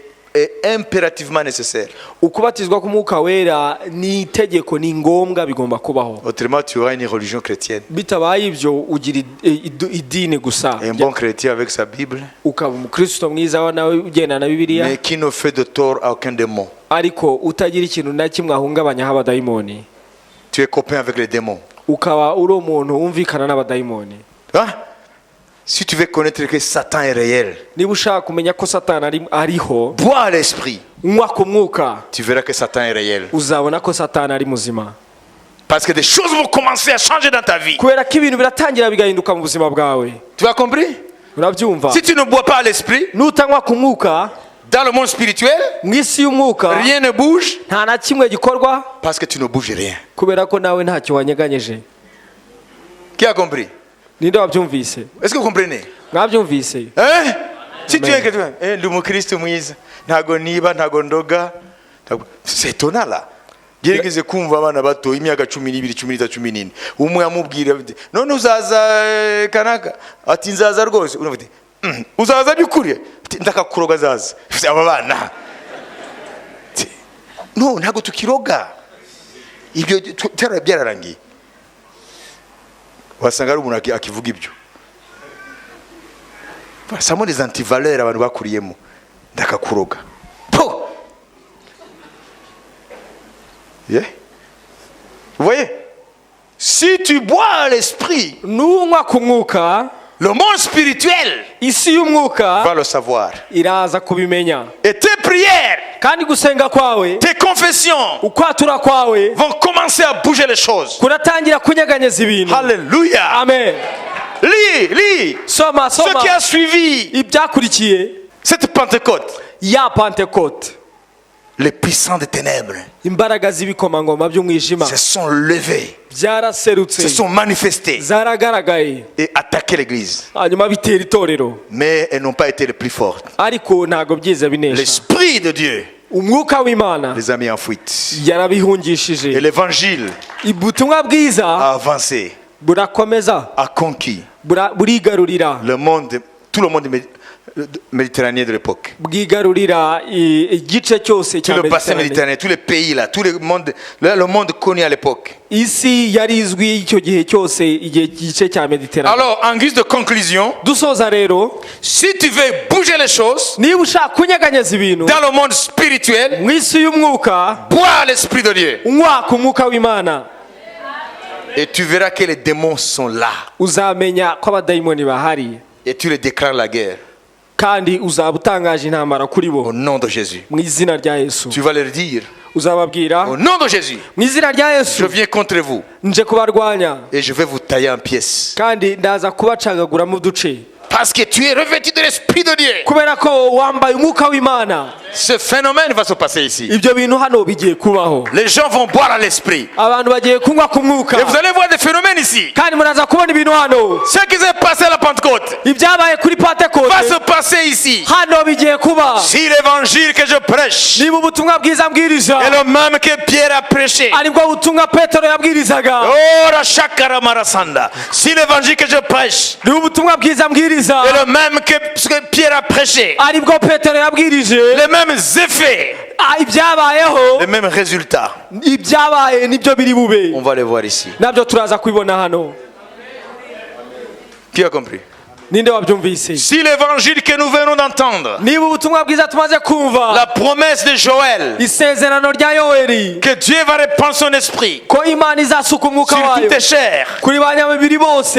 impérativement nécessaire. ukubatizwa k'umwuka wera ni itegeko ni ngombwa bigomba kubaho Autrement, tu auras une religion chrétienne. bitabaye ibyo ugira idini gusa Un bon chrétien avec sa Bible, ukaba umukristo mwiza nawe ugenda na bibiliya mais qui ne fait de tort à aucun démon. ariko utagira ikintu na kimwe ahungabanyaho abadayimoni Tu es copain avec les démons. ukaba uri umuntu wumvikana n'abadayimoni Hein? Si tu veux connaître que Satan est réel, niba ushaka kumenya ko satani ariho bois à l'esprit. unywa ku mwuka Tu verras que Satan est réel. uzabona ko satani ari muzima Parce que des choses vont commencer à changer dans ta vie. kubera ko ibintu biratangira bigahinduka mu buzima bwawe Tu as compris? urabyumva Si tu ne bois pas à l'esprit, nutanywa ku mwuka dans le monde spirituel, mu isi y'umwuka rien ne bouge nta na kimwe gikorwa parce que tu ne bouges rien. kubera ko nawe ntacyo wanyeganyeje Qui a compris? ninde wabyumvise Est-ce que vous comprenez? mwabyumvise Hein? Si tu Amen. es chrétien, ndi umukristo mwiza, ntago niba, ntago ndoga, c'est étonnant là. Gerageze kumva abana bato imyaka 12, 13, 14. Umwe amubwira ati, "None uzaza kanaka?" Ati nzaza rwose. Unavuga ati, "Uzaza byukuri?" Ati, "Ndakakuroga zaza." Aba bana. No, ntago tukiroga. Ibyo byararangiye. Wasanga ari umuntu akivuga ibyo. Basamo des antivaleurs abantu bakuriyemo. Ndakakuroga. Po! Yeah? Vous voyez? Si tu bois l'esprit, nunywa ku mwuka le monde spirituel isi y'umwuka va le savoir. iraza kubimenya, Et tes prières, kandi gusenga kwawe, tes confessions ukwatura kwawe vont commencer à bouger les choses. kuratangira kunyeganyeza ibintu. Alléluia. Amen. Lis. Soma Ce qui a suivi ibyakurikiye cette Pentecôte, ya Pentecote, les puissants des ténèbres imbaraga z'ibikomangoma by'umwijima se sont levés, se byaraserutse, sont manifestés zaragaragaye, et attaqué l'église. hanyuma bitera itorero, Mais elles n'ont pas été les plus fortes. ariko ntago byiza binesha. L'Esprit de Dieu Umwuka w'Imana les a mis en fuite. Et yarabihungishije, l'évangile ubutumwa bwiza a avancé, burakomeza, a conquis burigarurira, le monde, tout le monde méditerranéen de l'époque. bwigarurira igice cyose Tout cya le bassin Mediterane. méditerranéen, tous les pays là, tout le monde connu à l'époque. Isi yari izwi icyo gihe cyose, igice cya Mediterane. Alors, en guise de conclusion, Dusoza rero, si tu veux bouger les choses niba ushaka kunyeganyeza ibintu dans le monde spirituel, mu isi y'umwuka, bois l'Esprit de Dieu. unywa ku mwuka w'Imana, Et tu verras que les démons sont là. uzamenya ko abadayimoni bahari, Et tu les déclares la guerre kandi uzaba utangaje intambara kuri bo au nom de Jésus. mu izina rya Yesu. Tu vas leur dire, Uzababwira au nom de Jésus, mu izina rya je Yesu, viens contre vous nje kubarwanya et je vais vous tailler en pièces. kandi ndaza kubacagagura mu duce, Parce que tu es revêtu de l'Esprit de Dieu. kubera ko wambaye umwuka w'Imana. Ce phénomène va se passer ici. Ibyo bintu hano bigiye kubaho, Les gens vont boire à l'Esprit. abantu bagiye kunywa ku mwuka, Et vous allez voir des phénomènes ici. kandi muraza kubona ibintu hano. Ce qui s'est passé à la Pentecôte Ibyabaye kuri Pentecote va se passer ici. hano bigiye kuba. Si l'évangile que je prêche Niba ubutumwa bwiza mbwiriza est le même que Pierre a prêché, aribwo butumwa Petero yabwirizaga, oh, Rashakara Marasanda. Si l'évangile que je prêche niba ubutumwa bwiza mbwiriza est le même que ce que Pierre a prêché, aribwo Petero yabwirije, les mêmes effets, ibyabayeho, les mêmes résultats, ibyabaye nibyo biri bube, on va les voir ici. nabyo turaza kubibona hano. Qui a compris? Ninde wabyumvise? Si l'évangile que nous venons d'entendre, Niba ubutumwa bwiza tumaze kumva, la promesse de Joël, isezerano rya Yoweri, que Dieu va répandre son esprit ko Imana izasuka umwuka sur wayo toutes les chairs, kuri ba nyamibiri bose,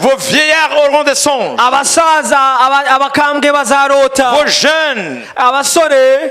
vos vieillards auront des songes, abasaza, abakambwe bazarota, vos jeunes abasore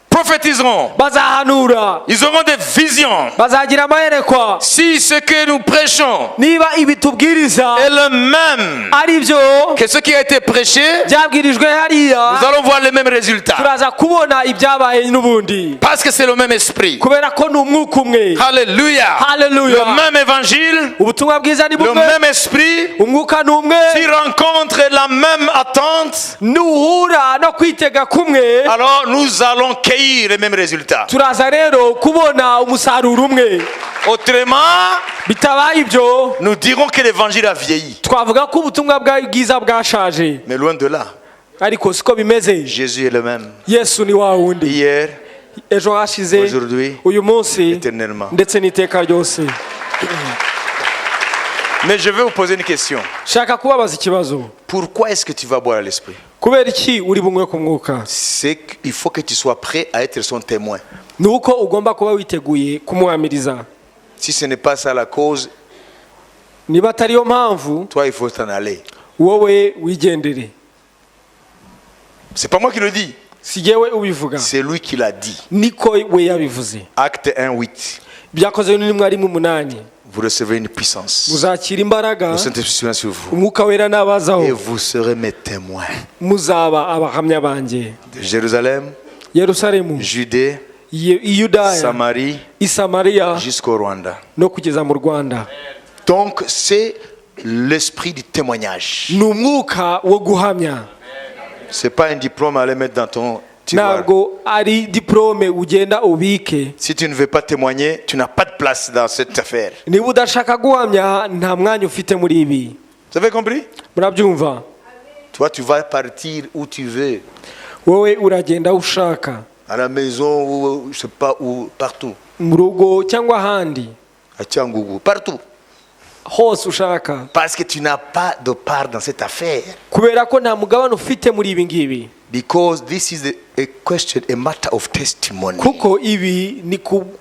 prophétiseront, bazahanura, ils auront des visions. bazagira amayerekwa. Si ce que nous prêchons Niba ibi tubwiriza est le même ari byo que ce qui a été prêché, byabwirijwe hariya, nous allons voir les mêmes résultats. turaza kubona ibyabaye n'ubundi, Parce que c'est le même esprit. kubera ko ni umwuka umwe. Alléluia. Hallelujah. Le même évangile, Ubutumwa bwiza ni le bumwe, même esprit, umwuka ni umwe, s'ils rencontrent la même attente, nuhura no kwitega kumwe, alors nous allons cueillir les mêmes résultats. turaza rero kubona umusaruro umwe. Autrement, Bitabaye ibyo, nous dirons que l'évangile a vieilli. twavuga ko ubutumwa bwiza bwashaje, Mais loin de là, ariko siko bimeze. Jésus est le même. Yesu ni wa wundi, Hier, ejo hashize, aujourd'hui, uyu munsi, éternellement. ndetse n'iteka ryose. Mais je vais vous poser une question. Shaka kubabaza ikibazo, Pourquoi est-ce que tu vas boire à l'esprit? kubera iki uri bunywe ku mwuka? C'est qu'il faut que tu sois prêt à être son témoin. Ni uko ugomba kuba witeguye kumuhamiriza. Si ce n'est pas ça la cause, Niba atari yo mpamvu, toi il faut t'en aller. wowe wigendere. C'est pas moi qui le dis, Si jyewe ubivuga, c'est lui qui l'a dit. niko we yabivuze. Acte 1:8. Byakozwe n'intumwa rimwe 8. Vous recevrez une puissance. Muzakira imbaraga, Le Saint-Esprit sera sur vous. umwuka wera Et nabazaho, vous serez mes témoins. muzaba abahamya banjye. De Jérusalem, Yerusalemu, Judée, Yudaya, Samarie, i Samariya, jusqu'au Rwanda. no kugeza mu Rwanda. Donc c'est l'esprit du témoignage. Ni umwuka wo guhamya, C'est pas un diplôme à aller mettre dans ton tiroir. ntabwo ari diplome ugenda ubike. Si tu ne veux pas témoigner, tu n'as pas de place dans cette affaire. Niba udashaka guhamya, nta mwanya ufite muri ibi. Vous avez compris? Murabyumva? Toi, tu vas partir où tu veux. Wowe uragenda aho ushaka, À la maison ou je sais pas où, partout. mu rugo cyangwa ahandi, À Tchangougou, partout. hose ushaka, Parce que tu n'as pas de part dans cette affaire. kubera ko nta mugabane ufite muri ibi ngibi. Because this is a question, a matter of testimony. kuko ibi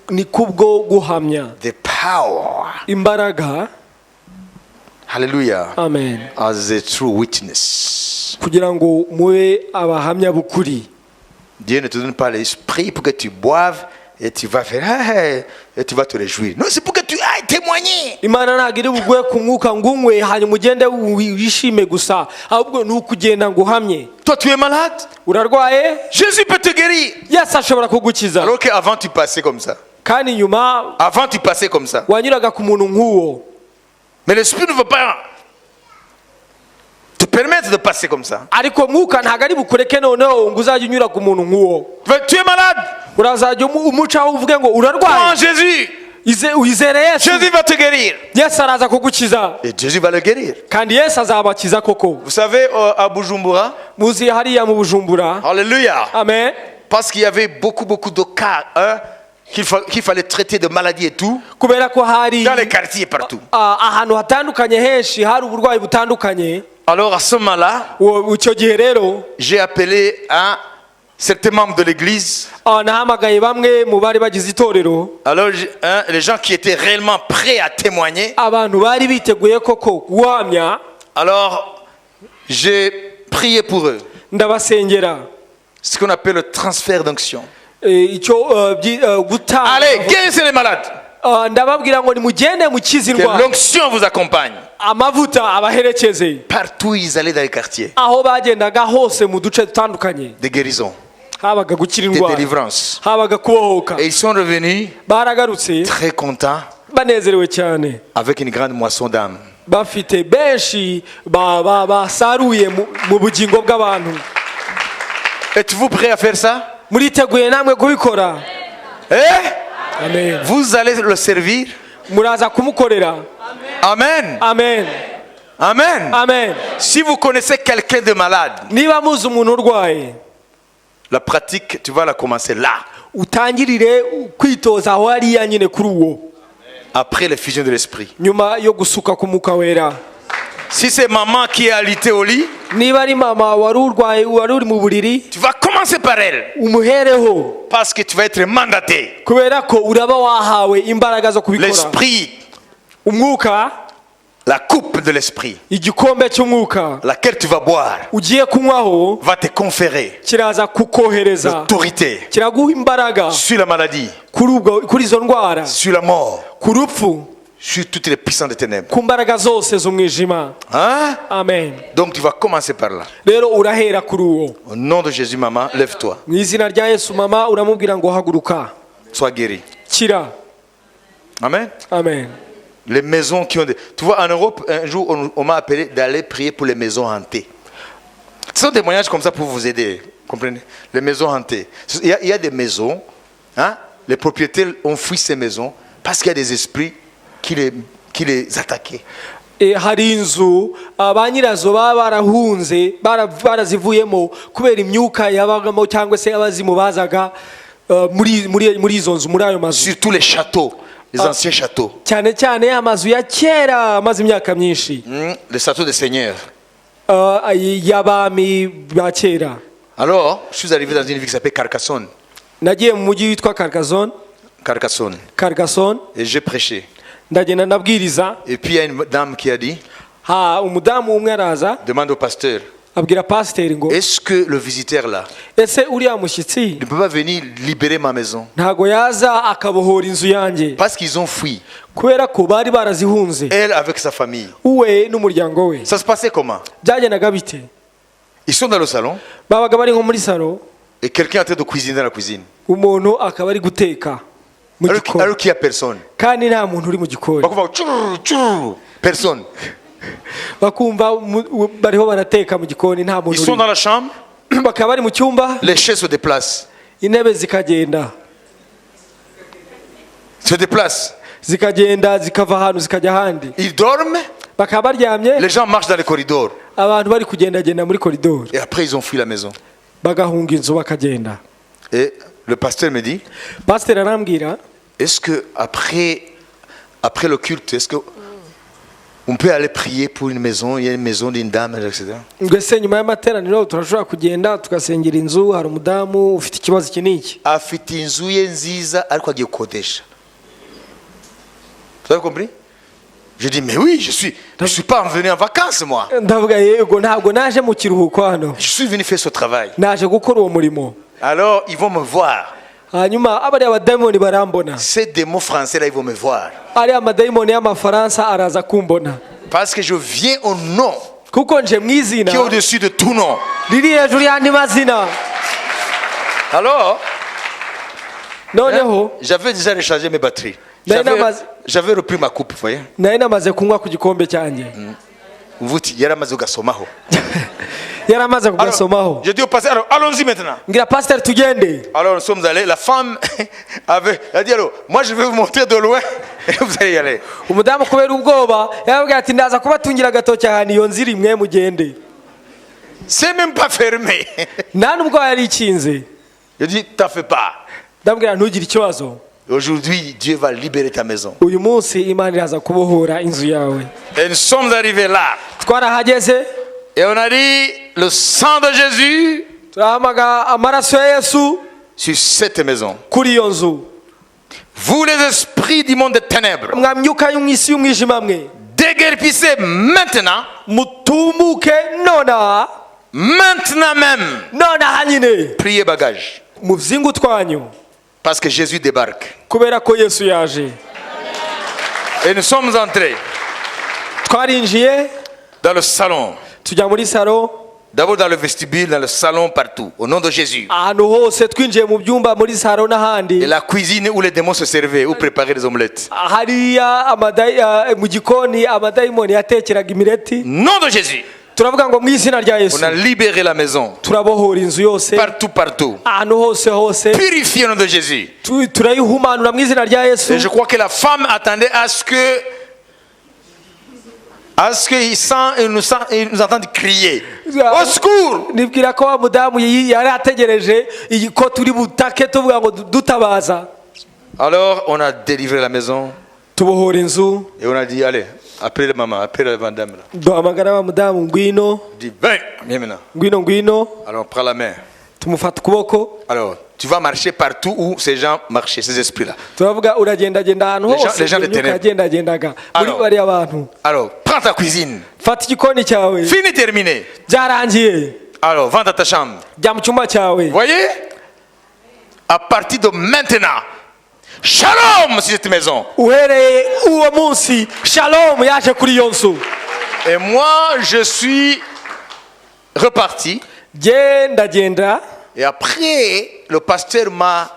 ni kubwo guhamya The power, imbaraga. hallelujah, Amen. as a true witness. kugira ngo mube abahamya b'ukuri. Dieu ne te donne pas l'esprit pour que tu boives et tu vas faire et tu vas te réjouir. Non, c'est pour que tu ailles témoigner. Imana ntabwo iri buguhe ku mwuka ngo unywe hanyuma ugende wishime gusa, ahubwo ni ukugenda ngo uhamye. Toi, tu es malade. Urarwaye, Jésus peut te guérir. Yesu ashobora kugukiza. Alors qu'avant, tu passais comme ça. kandi nyuma Avant, tu passais comme ça. wanyuraga ku muntu nk'uwo. Mais l'esprit ne veut pas te permettre de passer comme ça. ariko mwuka ntabwo ari bukureke noneho ngo uzajye unyura ku muntu nk'uwo. Tu es malade. urazajya umucaho uvuge ngo Crois en urarwaye, Jésus. wizere Yesu, Jésus va te guérir. Yesu araza kugukiza. Et Jésus va le guérir. kandi Yesu azabakiza koko. Vous savez, à Bujumbura, muzi hariya mu Bujumbura, alléluia, amen, parce qu'il y avait beaucoup de cas qu'il fallait traiter de maladies et tout, kubera ko hari dans les quartiers partout. ahantu hatandukanye henshi hari uburwayi butandukanye. Alors à ce moment-là, icyo gihe rero j'ai appelé un certain membre de l'église. nahamagaye bamwe mu bari bagize itorero, Alors les gens qui étaient réellement prêts à témoigner. abantu bari biteguye koko guhamya. Alors j'ai prié pour eux. ndabasengera. Ce qu'on appelle le transfert d'onction. icyo gutanga. Allez, guérissez les malades. ndababwira ngo nimugende mukize Que indwara, l'onction vous accompagne. amavuta abaherekeze. Partout où ils allaient dans les quartiers. aho bagendaga hose mu duce dutandukanye, Des guérisons, habaga gukira des indwara, délivrances. habaga kubohoka. Et ils sont revenus baragarutse très contents banezerewe cyane, avec une grande moisson d'âme. bafite benshi basaruye mu bugingo bw'abantu. Êtes-vous prêts à faire ça? muriteguye namwe kubikora? Eh? Amen. Vous allez le servir? muraza kumukorera? Amen. Amen. Amen. Amen. Si vous connaissez quelqu'un de malade, niba muzi umuntu urwaye, la pratique, tu vas la commencer là. utangirire kwitoza aho hariya nyine kuri uwo, Après l'effusion de l'esprit. nyuma yo gusuka ku mwuka wera. Si c'est maman qui est alitée au lit, niba ari mama wari urwaye, wari uri mu buriri, tu vas commencer par elle. umuhereho, Parce que tu vas être mandaté. kubera ko uraba wahawe imbaraga zo kubikora. L'esprit, umwuka, la coupe de l'esprit, igikombe cy'umwuka laquelle tu vas boire, ugiye kunywaho va te conférer kiraza kukohereza, l'autorité kiraguha imbaraga sur la maladie, kuri izo ndwara, sur la mort, ku rupfu, sur toutes les puissances des ténèbres. ku mbaraga zose z'umwijima. Hein? Amen. Donc tu vas commencer par là. rero urahera kuri uwo. Au nom de Jésus, maman, lève-toi. mu izina rya Yesu mama uramubwira ngo haguruka, Sois guéri. kira. Amen. Amen. Les maisons qui ont des... Tu vois, en Europe, un jour, on m'a appelé d'aller prier pour les maisons hantées. Ce sont des témoignages comme ça pour vous aider. Comprenez? Les maisons hantées. Il y a des maisons, hein? Les propriétaires ont fui ces maisons parce qu'il y a des esprits qui les attaquaient. hari inzu ba nyirazo baba barahunze barazivuyemo kubera imyuka yabagamo cyangwa se abazimu bazaga muri izo nzu, muri ayo mazu. Sur tous les châteaux, les anciens châteaux. cyane cyane amazu ya kera amaze imyaka myinshi, Les châteaux des seigneurs. y'abami ba kera. Alors, je suis arrivé dans une ville qui s'appelle Carcassonne. nagiye mu mujyi witwa Carcassonne. Et j'ai prêché. ndagenda ndabwiriza. Et puis il y a une dame qui a dit, umudamu umwe araza demande au pasteur, abwira pasiteri ngo est-ce que le visiteur là ese uriya mushyitsi ne peut pas venir libérer ma maison? ntago yaza akabohora inzu yanjye? Parce qu'ils ont fui. kubera ko bari barazihunze, Elle avec sa famille. we n'umuryango we. Ça se passait comment? byagendaga bite? Ils sont dans le salon babaga bari nko muri salo, et quelqu'un est en train de cuisiner dans la cuisine. umuntu akaba ari guteka mu Alors gikoni qu'il n'y a personne. kandi nta muntu uri mu gikoni. Bakumva, tchurr, tchurr, personne. bakumva bariho barateka mu gikoni nta Ils muntu sont dans uri. la chambre, bakaba bari mu cyumba, les chaises se déplacent. intebe zikagenda zikava ahantu zikajya ahandi. Ils dorment, bakaba baryamye, les gens marchent dans les corridors. abantu bari kugendagenda muri koridoro, Et après, ils ont fui la maison. bagahunga inzu bakagenda. Et le pasteur me dit, pasiteri arambwira est-ce que après le culte, est-ce que On peut aller prier pour une maison, il y a une maison d'une dame, etc. mbese nyuma y'amateraniro turashobora kugenda tugasengera inzu hari umudamu ufite ikibazo iki n'iki Afite inzu ye nziza ariko agiye gukodesha. Vous avez compris? Je dis mais oui, je suis pas venu en vacances moi. ndavuga yego ntabwo naje mu kiruhuko hano Je suis venu faire ce travail. naje gukora uwo murimo Alors ils vont me voir. hanyuma abariya abadayimoni barambona Ces démons français là ils vont me voir. ariya amadayimoni y'amafaransa araza kumbona Parce que je viens au nom kuko nje mu izina qui est au-dessus de tout nom. riri hejuru y'andi mazina Alors, noneho j'avais déjà rechargé mes batteries. Nainamaze- J'avais repris ma coupe, vous voyez. nari namaze kunywa ku gikombe cyanjye Uvuti yaramaze ugasomaho. yari amaze Alors, kugasomaho je dis au pasteur, alors allons-y maintenant. ngira pasiteri tugende Alors nous sommes allés, la femme a dit alors, moi je vais vous montrer de loin et vous allez y aller. umudamu kubera ubwoba yababwira ati ndaza kubatungira agatoki ahantu iyo nzira imwe mugende C'est même pas fermé. nta n'ubwo yari ikinze Je dis, t'en fais pas. ndabwira ntugire ikibazo Aujourd'hui, Dieu va libérer ta maison. uyu munsi imana iraza kubohora inzu yawe Et nous sommes arrivés là. twarahageze Et on a dit, le sang de Jésus turahamaga amaraso ya yesu sur cette maison. kuri iyo nzu Vous les esprits du monde des ténèbres, mwamyuka yo mu isi y'umwijima mwe déguerpissez maintenant, mutumuke nonaha maintenant même. nonaha nyine Priez bagage. mu bzingu twanyu Parce que Jésus débarque. kubera ko yesu yaje Et nous sommes entrés twarinjiye dans le salon. tujya muri salo D'abord dans le vestibule, dans le salon, partout. Au nom de Jésus. ahantu hose twinjiye mu byumba muri salo n'ahandi Et la cuisine où les démons se servaient, où préparaient les omelettes. hariya mu gikoni amadayimoni yatekeraga imireti Nom de Jésus. turavuga ngo mu izina rya yesu On a libéré la maison. turabohora inzu yose Partout, partout. ahantu hose hose Purifié au nom de Jésus. turayihumanura mu izina rya yesu Et je crois que la femme attendait à ce qu'il nous entende crier. Au secours! nibwira ko wa mudamu yari ategereje ko turi butake tuvuga ngo dutabaza Alors on a délivré la maison tubohora inzu et on a dit allez, appelez la maman, appelez la madame là. duhamagara wa mudamu ngwino On dit viens maintenant. ngwino Alors on prend la main. tumufata ukuboko Alors tu vas marcher partout où ces gens marchaient, ces esprits là. turavuga uragendagenda ahantu hose Les gens de ténèbres. ukagendagendaga muri Alors. bariya bantu Alors prends ta cuisine. fata igikoni cyawe Fini, terminé. byarangiye Alors va dans ta chambre. jya mu cyumba cyawe Voyez? À partir de maintenant, shalom sur cette maison. uhereye uwo munsi shalom yaje kuri iyo nzu Et moi, je suis reparti. ndagenda Et après, le pasteur m'a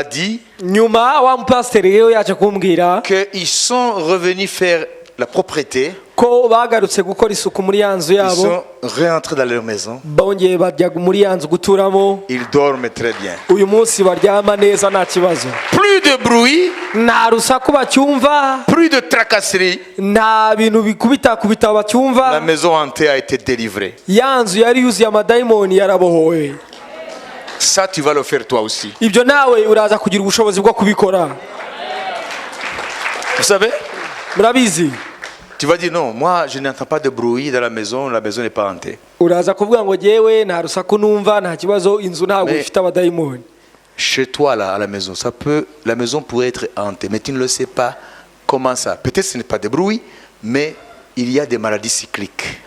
dit nyuma wa mupasiteri rero yaje kumbwira qu'ils sont revenus faire la propreté. ko bagarutse gukora isuku muri ya nzu Ils yabo sont rentrés dans leur maison. bongeye bajya muri ya nzu guturamo Ils dorment très bien. uyu munsi baryama neza nta kibazo Plus de bruit, nta rusaku bacyumva plus de tracasserie. nta bintu bikubitakubita La bacyumva maison hantée a été délivrée. ya nzu yari yuzuye amadayimoni yarabohowe Ça, tu vas le faire toi aussi. ibyo nawe uraza kugira ubushobozi bwo kubikora Vous savez? murabizi Tu vas dire non, moi je n'entends pas de bruit dans la maison n'est pas hantée. uraza kuvuga ngo jyewe nta rusaku numva nta kibazo inzu ntabwo Mais- ifite abadayimoni Chez toi là, à la maison, la maison pourrait être hantée, mais tu ne le sais pas. Comment ça? Peut-être ce n'est pas de bruit, mais il y a des maladies cycliques.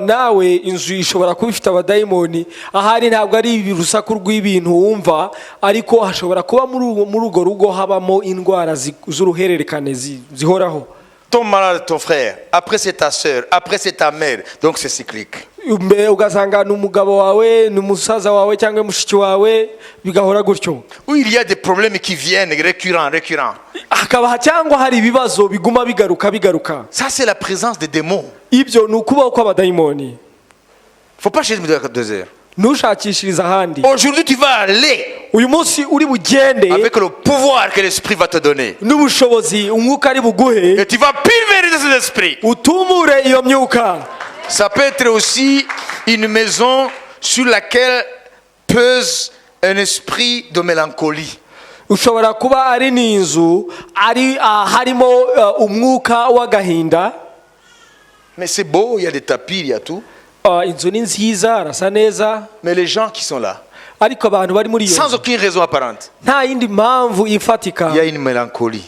nawe inzu ishobora kuba ifite abadayimoni ahari ntabwo ari urusaku rw'ibintu wumva ariko hashobora kuba muri urwo rugo habamo indwara z'uruhererekane zihoraho. Ton malade, ton frère, après c'est ta soeur, après c'est ta mère, donc c'est cyclique. ugasanga ni umugabo wawe ni umusaza wawe cyangwa mushiki wawe bigahora gutyo. Où il y a des problèmes qui viennent récurrents. hakaba cyangwa hari ibibazo biguma bigaruka. Ça c'est la présence des démons. ibyo ni ukubaho kw'abadayimoni. Faut pas chercher 2 heures. ntushakishirize ahandi. Aujourd'hui tu vas aller uyu munsi uri bugende avec le pouvoir que l'esprit va te donner. n'ubushobozi umwuka ari buguhe Et tu vas pulvériser cet esprit. utumure iyo myuka. Ça peut être aussi une maison sur laquelle pèse un esprit de mélancolie. ushobora kuba ari n'inzu harimo umwuka w'agahinda. Mais c'est beau, il y a des tapis, il y a tout. inzu ni nziza arasa neza Mais les gens qui sont là, ariko abantu bari muri iyo sans nzu, aucune raison apparente, nta yindi mpamvu ifatika il y a une mélancolie.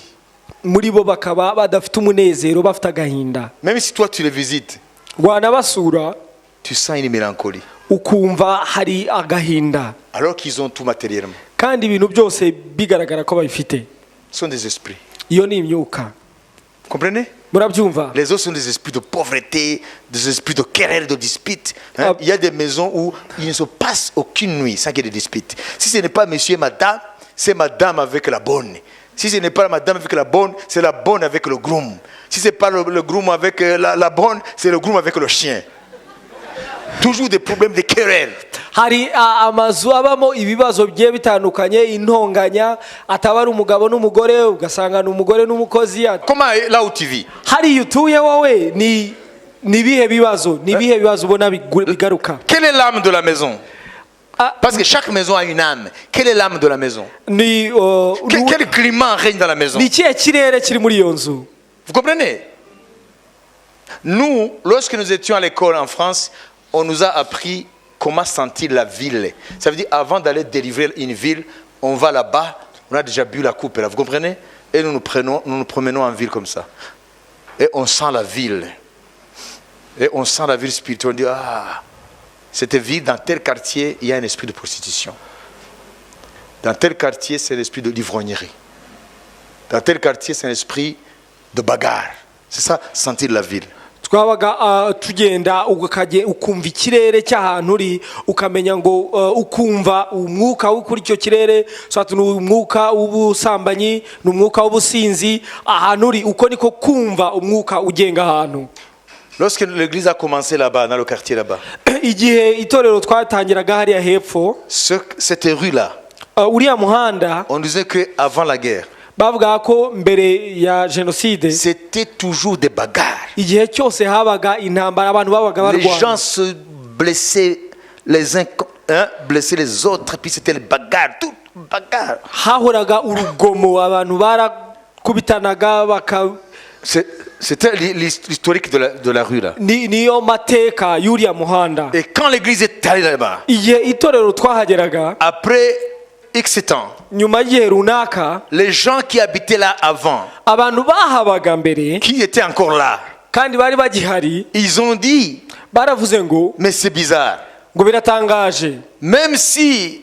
muri bo bakaba badafite umunezero bafite agahinda. Même si toi tu les visites, Wanabasura tu sens une mélancolie. ukumva hari agahinda Alors qu'ils ont tout matériellement. kandi ibintu byose bigaragara ko babifite. Ce sont des esprits. Iyo ni imyuka. Vous comprenez? Murabyumva? Les autres sont des esprits de pauvreté, des esprits de querelle, de dispute. Hein? Ah. Il y a des maisons où il ne se passe aucune nuit sans qu'il y ait des disputes. Si ce n'est pas monsieur et madame, c'est madame avec la bonne. Si ce n'est pas la madame avec la bonne, c'est la bonne avec le groom. Si ce n'est pas le groom avec la bonne, c'est le groom avec le chien. Toujours des problèmes de querelle. Hari amazu abamo ibibazo bigiye bitandukanye, intonganya, ataba ari umugabo n'umugore, ugasanga n'umugore n'umukozi. Comment là où tu vis? Hari utuye wowe ni bihe bibazo, ni bihe bibazo ubona bigaruka. Quelle est l'âme de la maison? Ah. Parce que chaque maison a une âme. Quelle est l'âme de la maison? Ni Quel climat règne dans la maison? ni kihe kirere kiri muri iyo nzu? Vous comprenez? Nous, lorsque nous étions à l'école en France, on nous a appris comment sentir la ville. Ça veut dire, avant d'aller délivrer une ville, on va là-bas, on a déjà bu la coupe là, vous comprenez? Et nous nous promenons en ville comme ça. Et on sent la ville. Et on sent la ville spirituelle. On dit, ah, cette ville, dans tel quartier, il y a un esprit de prostitution. Dans tel quartier, c'est l'esprit de l'ivrognerie. Dans tel quartier, c'est un esprit de bagarre. C'est ça, sentir la ville. Twabaga tugenda ukumva ikirere cy'ahantu uri, ukamenya ngo ukumva umwuka wo kuri icyo kirere, swatu umwuka w'ubusambanyi, n'umwuka w'ubusinzi, ahantu uri uko niko kumva umwuka ugenga ahantu. Lorsque l'église a commencé là-bas, dans le quartier là-bas, Igihe itorero twatangiraga hariya hepfo, cette rue-là, uriya muhanda on disait qu'avant la guerre, bavuga ko mbere ya jenoside c'était toujours des bagarres. igihe cyose habaga intambara, abantu babaga Les gens barwana, se blessaient les uns, blessaient les autres, puis c'était les bagarres, tout bagarre. hahoraga urugomo, abantu barakubitanaga C'était l'historique de la rue là. niyo mateka y'uriya muhanda. Et quand l'église est allée là-bas, Igihe itorero twahageraga, après X temps, nyuma y'igihe runaka, les gens qui habitaient là avant, abantu bahabaga mbere qui étaient encore là, kandi bari bagihari, ils ont dit, baravuze ngo mais c'est bizarre. biratangaje, Même si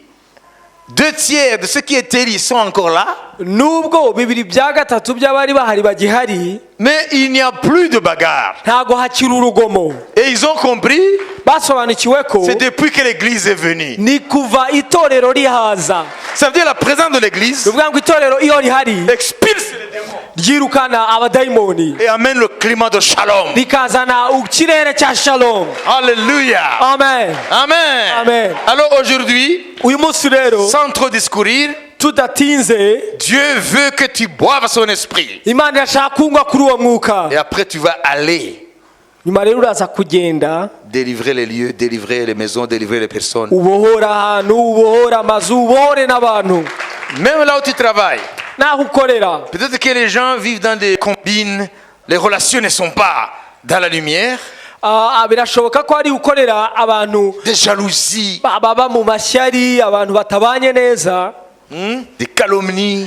2/3 de ceux qui étaient là sont encore là, nubwo 2/3 by'abari bahari bagihari, mais il n'y a plus de bagarre. ntago hakiri urugomo. Et ils ont compris, Basobanukiwe ko c'est depuis que l'église est venue. ni kuva itorero rihaza. Ça veut dire la présence de l'église Bivuga ngo itorero iyo rihari expulse les démons ryirukana abadayimoni, et amène le climat de shalom. rikazana ikirere cya shalom. Alléluia. Amen. Amen. Amen. Alors aujourd'hui, Uyu munsi rero sans trop discourir, tudatinze, Dieu veut que tu boives son esprit. Imana irashaka kunywa kuri uwo mwuka. Et après tu vas aller Nyuma rero uraza kugenda délivrer les lieux, délivrer les maisons, délivrer les personnes. ubohora ahantu, ubohora amazu, ubohore n'abantu. Même là où tu travailles. Naho ukorera, Peut-être que les gens vivent dans des combines, les relations ne sont pas dans la lumière, birashoboka ko ari ukorera abantu des jalousies, baba mu mashyari, abantu batabanye neza, des calomnies,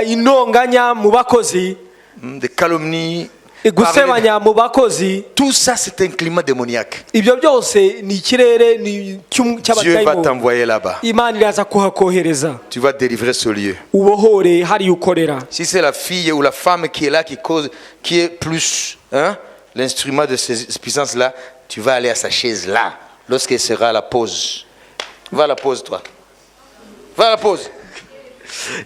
intonganya mu bakozi, des calomnies. gusebanya mu bakozi. Tout ça, c'est un climat démoniaque. Ibyo byose ni ikirere Dieu va cy'abadayimoni. t'envoyer là-bas. Imana iraza kuhakohereza, Tu vas délivrer ce lieu. ubohore hari ukorera. Si c'est la fille ou la femme qui est là, qui cause, qui est plus l'instrument de ces puissances-là, tu vas aller à sa chaise là, lorsqu'elle sera à la pause. Va à la pause, toi. Va à la pause.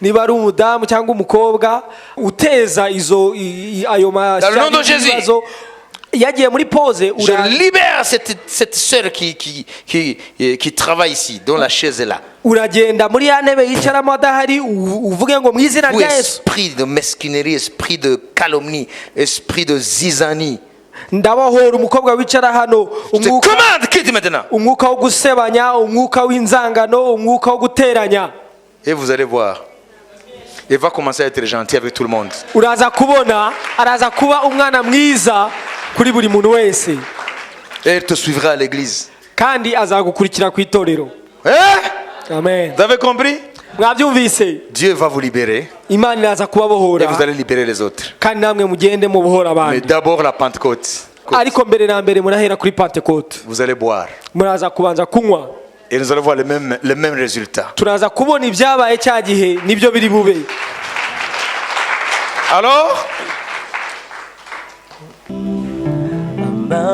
Niba ari umudamu cyangwa umukobwa uteza ayo mashyari, yagiye muri pause, Je libère cette sœur qui travaille ici, dont la chaise est là. uragenda muri ya ntebe yicaramo adahari, uvuge ngo mu izina Tout rya Yesu, esprit de mesquinerie, esprit de calomnie, esprit de zizanie, ndabohora umukobwa wicara hano, je te commande, quitte maintenant. umwuka wo gusebanya, umwuka w'inzangano, umwuka wo guteranya. Et vous allez voir, il va commencer à être gentil avec tout le monde. Uraza kubona araza kuba umwana mwiza kuri buri muntu wese Et elle te suivra à l'église. kandi azagukurikira ku itorero. Hein? Amen. Vous avez compris? Mwabyumvise? Dieu va vous libérer Imana iraza et kubabohora vous allez libérer les autres. kandi namwe mugende mu buhora Mais abandi. d'abord la Pentecôte. Ariko mbere na mbere murahera kuri Pentecote. Vous allez boire. Muraza kubanza kunywa. Et nous allons voir les mêmes résultats. Turaza kubona ibyabaye cya gihe nibyo biri bube. Alors,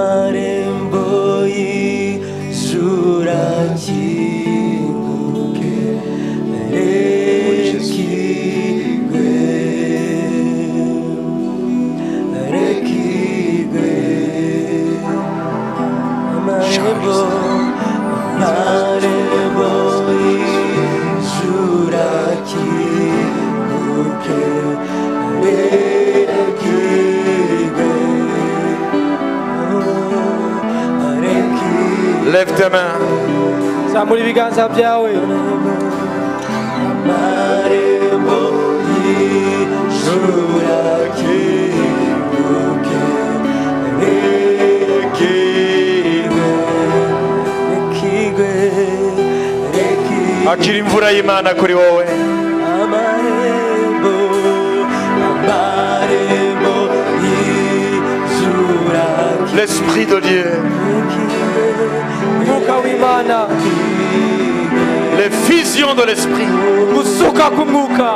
amarembo y'ijuru akinguke rekigwe rekigwe amarembo y'ijuru akinguke lève tes mains. Zamura ibiganza byawe. amarembo y'ijuru akinguke rekigwe rekigwe rekigwe Akira imvura y'Imana kuri wowe. amarembo y'ijuru L'Esprit de Dieu. Mwuka w'Imana. Les visions de l'Esprit. Gusuka k'umwuka.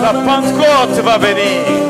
La Pentecôte va venir.